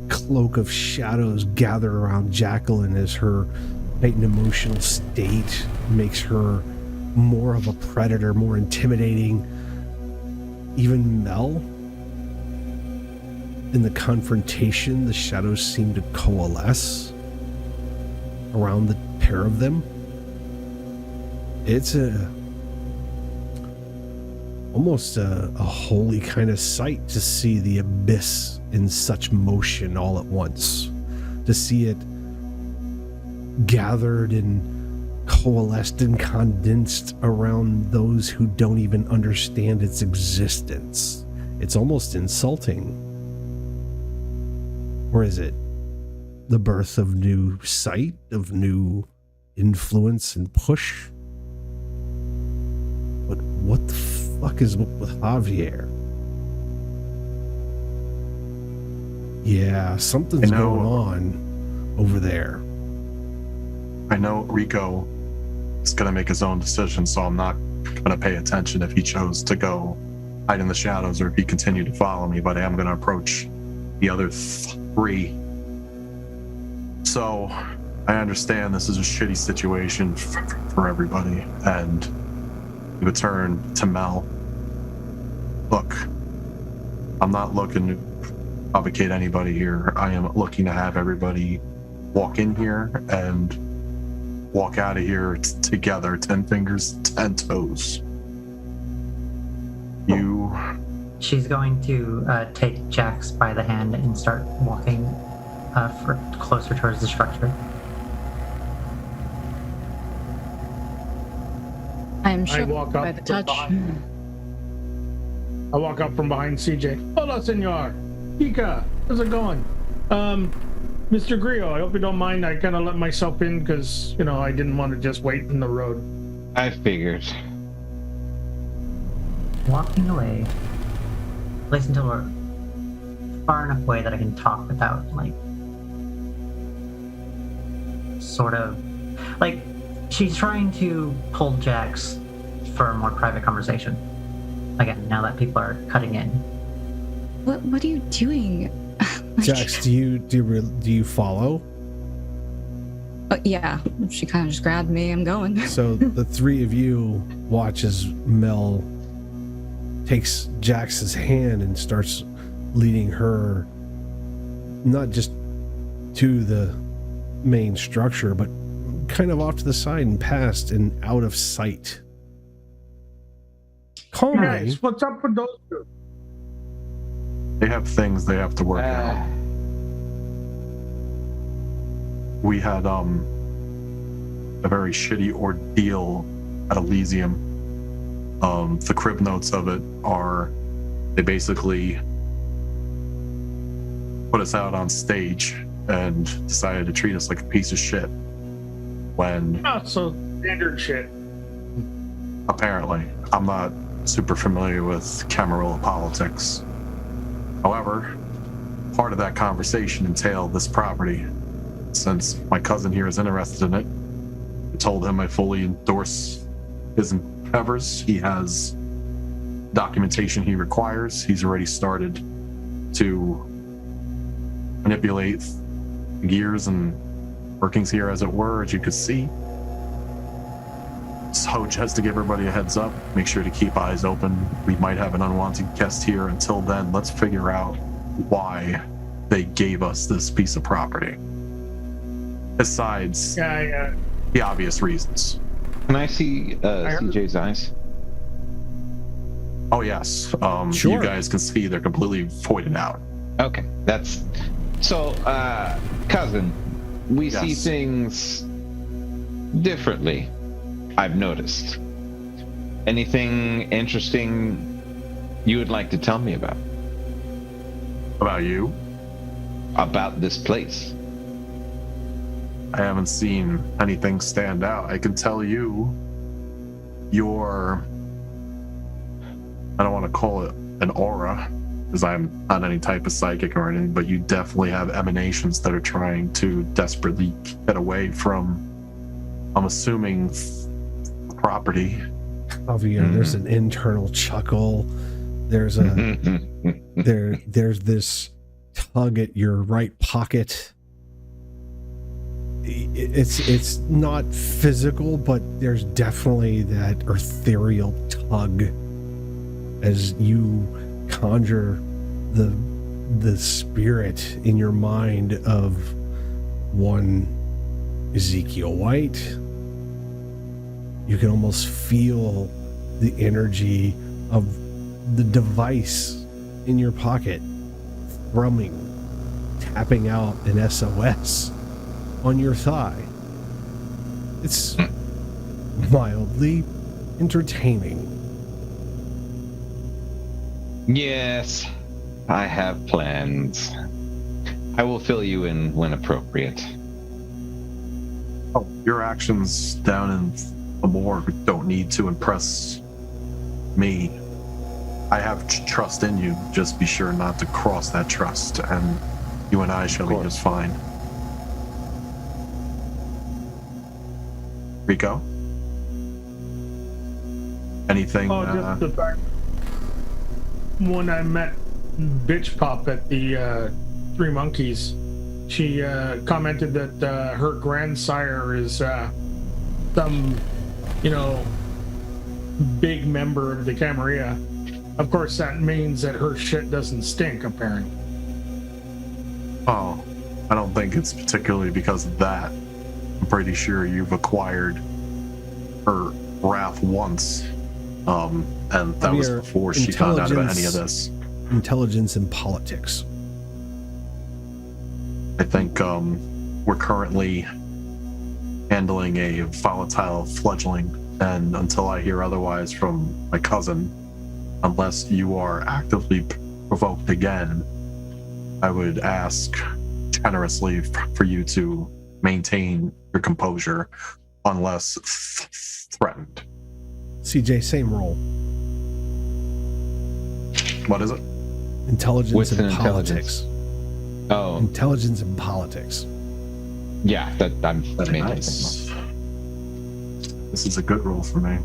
cloak of shadows gathered around Jacqueline as her heightened emotional state makes her more of a predator, more intimidating. Even Mel, in the confrontation, the shadows seem to coalesce around the pair of them. It's almost a holy kind of sight to see the abyss in such motion all at once. To see it gathered and coalesced and condensed around those who don't even understand its existence. It's almost insulting. Or is it the birth of new sight, of new influence and push? But what the fuck is with Javier? Yeah, something's going on over there. I know Rico is going to make his own decision, so I'm not going to pay attention if he chose to go hide in the shadows or if he continued to follow me, but I am going to approach the other 3. So I understand this is a shitty situation for everybody, and he would turn to Mel. Look, I'm not looking to provocate anybody here. I am looking to have everybody walk in here and walk out of here together, 10 fingers, 10 toes. She's going to take Jax by the hand and start walking closer towards the structure. I'm I shocked walk by up the from touch. behind. I walk up from behind CJ. Hola, senor. Kika, how's it going? Mr. Grillo, I hope you don't mind. I kind of let myself in because, I didn't want to just wait in the road. I figured. Walking away, at least until we're far enough away that I can talk without, she's trying to pull Jax for a more private conversation. Again, now that people are cutting in. What are you doing? Jax, do you follow? Yeah, she kind of just grabbed me. I'm going. So the 3 of you watch as Mel takes Jax's hand and starts leading her not just to the main structure, but kind of off to the side and past and out of sight. Calmly. Guys, what's up with those 2? They have things they have to work out. We had a very shitty ordeal at Elysium. The crib notes of it are they basically put us out on stage and decided to treat us like a piece of shit when Oh, so standard shit. Apparently. I'm not super familiar with Camarilla politics. However, part of that conversation entailed this property. Since my cousin here is interested in it, I told him I fully endorse his endeavors. He has documentation he requires. He's already started to manipulate gears and workings here, as it were, as you could see. So just to give everybody a heads up, make sure to keep eyes open. We might have an unwanted guest here. Until then, let's figure out why they gave us this piece of property. Besides the obvious reasons. Can I see CJ's eyes? Oh yes. Sure. You guys can see they're completely voided out. Okay, that's so. Cousin, we see Yes. things differently. I've noticed. Anything interesting you would like to tell me about? About you? About this place? I haven't seen anything stand out. I can tell you your, I don't want to call it an aura, because I'm not any type of psychic or anything, but you definitely have emanations that are trying to desperately get away from, I'm assuming, property. Javier, there's an internal chuckle. There's a there's this tug at your right pocket. It's not physical, but there's definitely that ethereal tug as you conjure the spirit in your mind of one Ezekiel White. You can almost feel the energy of the device in your pocket thrumming, tapping out an SOS on your thigh. It's mildly entertaining. Yes, I have plans. I will fill you in when appropriate. Oh, your actions down in the morgue don't need to impress me. I have trust in you. Just be sure not to cross that trust, and you and I shall be just fine. Rico? Anything? Just the fact when I met Bitch Pop at the Three Monkeys, she commented that her grandsire is some, big member of the Camarilla. Of course, that means that her shit doesn't stink, apparently. Oh, I don't think it's particularly because of that. I'm pretty sure you've acquired her wrath once. And that was Javier, before she found out about any of this. Intelligence and politics. I think we're currently handling a volatile fledgling, and until I hear otherwise from my cousin, unless you are actively provoked again, I would ask generously for you to maintain your composure unless threatened. CJ, same role. What is it? Intelligence What's and an politics. Oh, Intelligence and politics. yeah, I'm maintaining. Nice. This is a good role for me.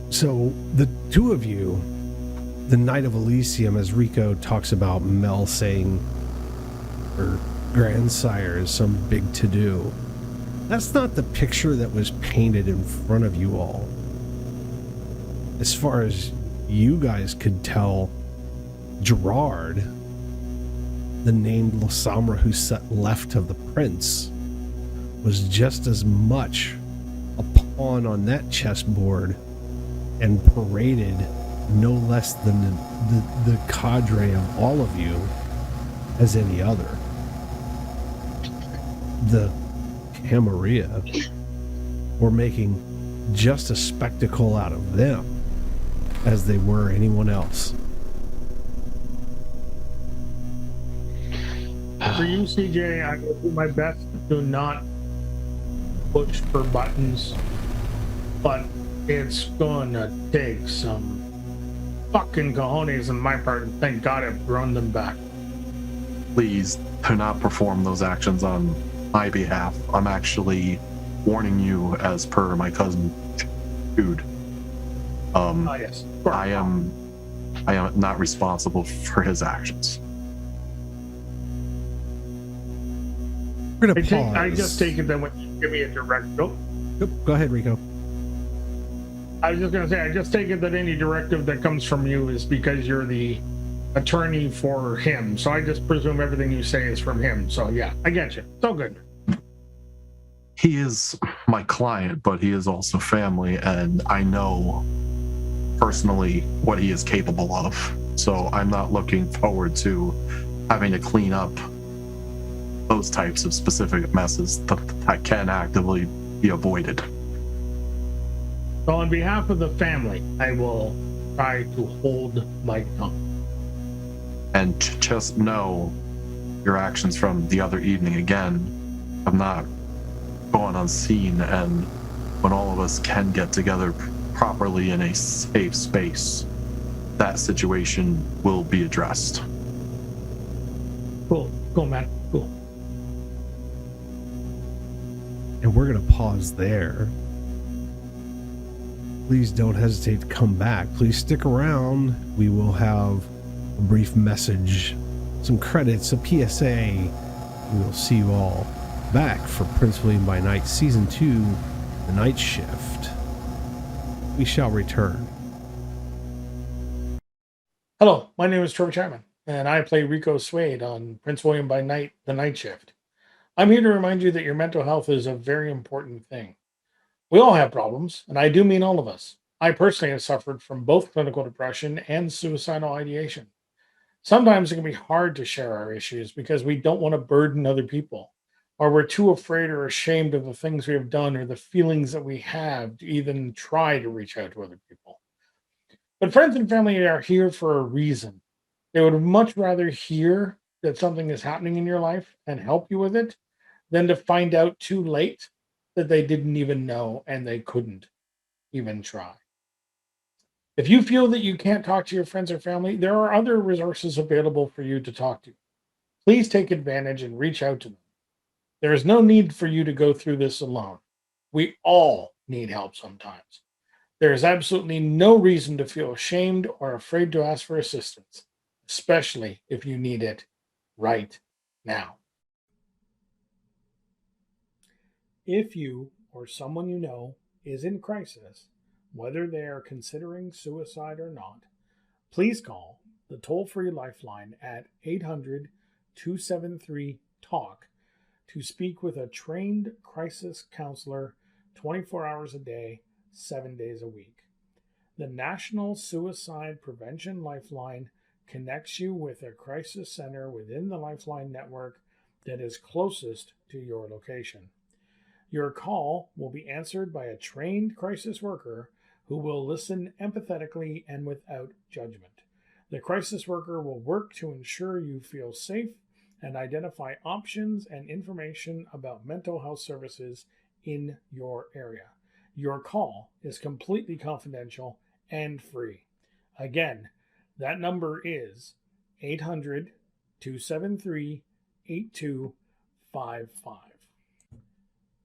So the two of you, the Night of Elysium, as Rico talks about Mel saying her grandsire is some big to-do, that's not the picture that was painted in front of you all. As far as you guys could tell, Gerard, the named Lasamra who sat left of the prince, was just as much a pawn on that chessboard and paraded no less than the cadre of all of you as any other. The Camarilla were making just a spectacle out of them as they were anyone else. you, CJ, I will do my best to not push for buttons, but it's gonna take some fucking cojones on my part, and thank God I've grown them back. Please do not perform those actions on my behalf. I'm actually warning you as per my cousin Jude. Yes. I am not responsible for his actions. We're gonna pause. I just take it that when you give me a direct... Oh, Yep, go ahead, Rico. I was just going to say, I just take it that any directive that comes from you is because you're the attorney for him. So I just presume everything you say is from him. So yeah, I get you. It's all good. He is my client, but he is also family, and I know personally what he is capable of. So I'm not looking forward to having to clean up those types of specific messes that can actively be avoided. So on behalf of the family, I will try to hold my tongue. And just know your actions from the other evening again have not gone unseen, and when all of us can get together properly in a safe space, that situation will be addressed. Cool, man, cool. And we're going to pause there. Please don't hesitate to come back. Please stick around. We will have a brief message, some credits, a PSA. We will see you all back for Prince William by Night Season 2, The Night Shift. We shall return. Hello, my name is Trevor Chapman, and I play Rico Suede on Prince William by Night, The Night Shift. I'm here to remind you that your mental health is a very important thing. We all have problems, and I do mean all of us. I personally have suffered from both clinical depression and suicidal ideation. Sometimes it can be hard to share our issues because we don't want to burden other people, or we're too afraid or ashamed of the things we have done or the feelings that we have to even try to reach out to other people. But friends and family are here for a reason. They would much rather hear that something is happening in your life and help you with it than to find out too late that they didn't even know and they couldn't even try. If you feel that you can't talk to your friends or family, there are other resources available for you to talk to. Please take advantage and reach out to them. There is no need for you to go through this alone. We all need help sometimes. There is absolutely no reason to feel ashamed or afraid to ask for assistance, especially if you need it right now. If you or someone you know is in crisis, whether they are considering suicide or not, please call the toll-free lifeline at 800-273-TALK to speak with a trained crisis counselor 24 hours a day, 7 days a week. The National Suicide Prevention Lifeline connects you with a crisis center within the Lifeline network that is closest to your location. Your call will be answered by a trained crisis worker who will listen empathetically and without judgment. The crisis worker will work to ensure you feel safe and identify options and information about mental health services in your area. Your call is completely confidential and free. Again, that number is 800-273-8255.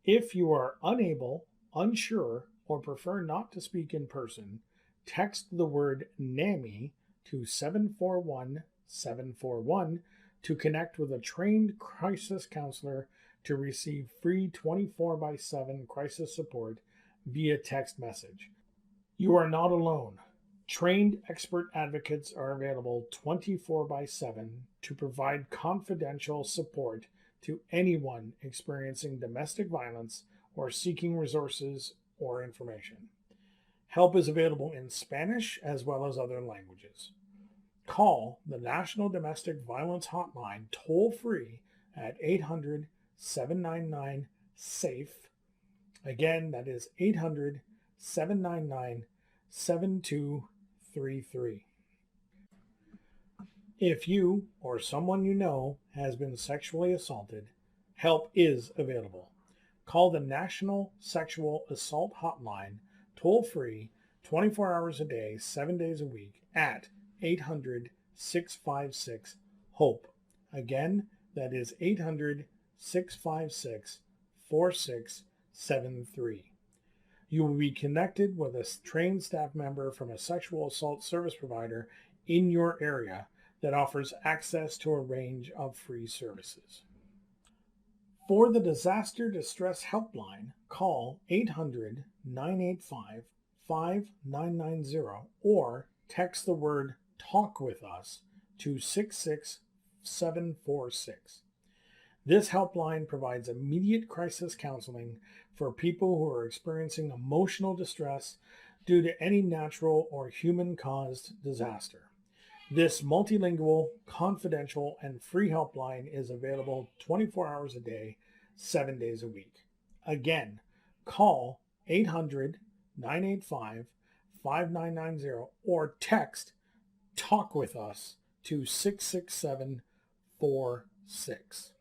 If you are unable, unsure, or prefer not to speak in person, text the word NAMI to 741-741 to connect with a trained crisis counselor to receive free 24/7 crisis support via text message. You are not alone. Trained expert advocates are available 24/7 to provide confidential support to anyone experiencing domestic violence or seeking resources or information. Help is available in Spanish as well as other languages. Call the National Domestic Violence Hotline toll-free at 800-799-SAFE. Again, that is 800-799-7233. If you or someone you know has been sexually assaulted, help is available. Call the National Sexual Assault Hotline, toll free, 24 hours a day, 7 days a week at 800-656-HOPE. Again, that is 800-656-4673. You will be connected with a trained staff member from a sexual assault service provider in your area that offers access to a range of free services. For the Disaster Distress Helpline, call 800-985-5990 or text the word TALK with us to 66746. This helpline provides immediate crisis counseling for people who are experiencing emotional distress due to any natural or human-caused disaster. This multilingual, confidential, and free helpline is available 24 hours a day, 7 days a week. Again, call 800-985-5990 or text TALK with us to 66746.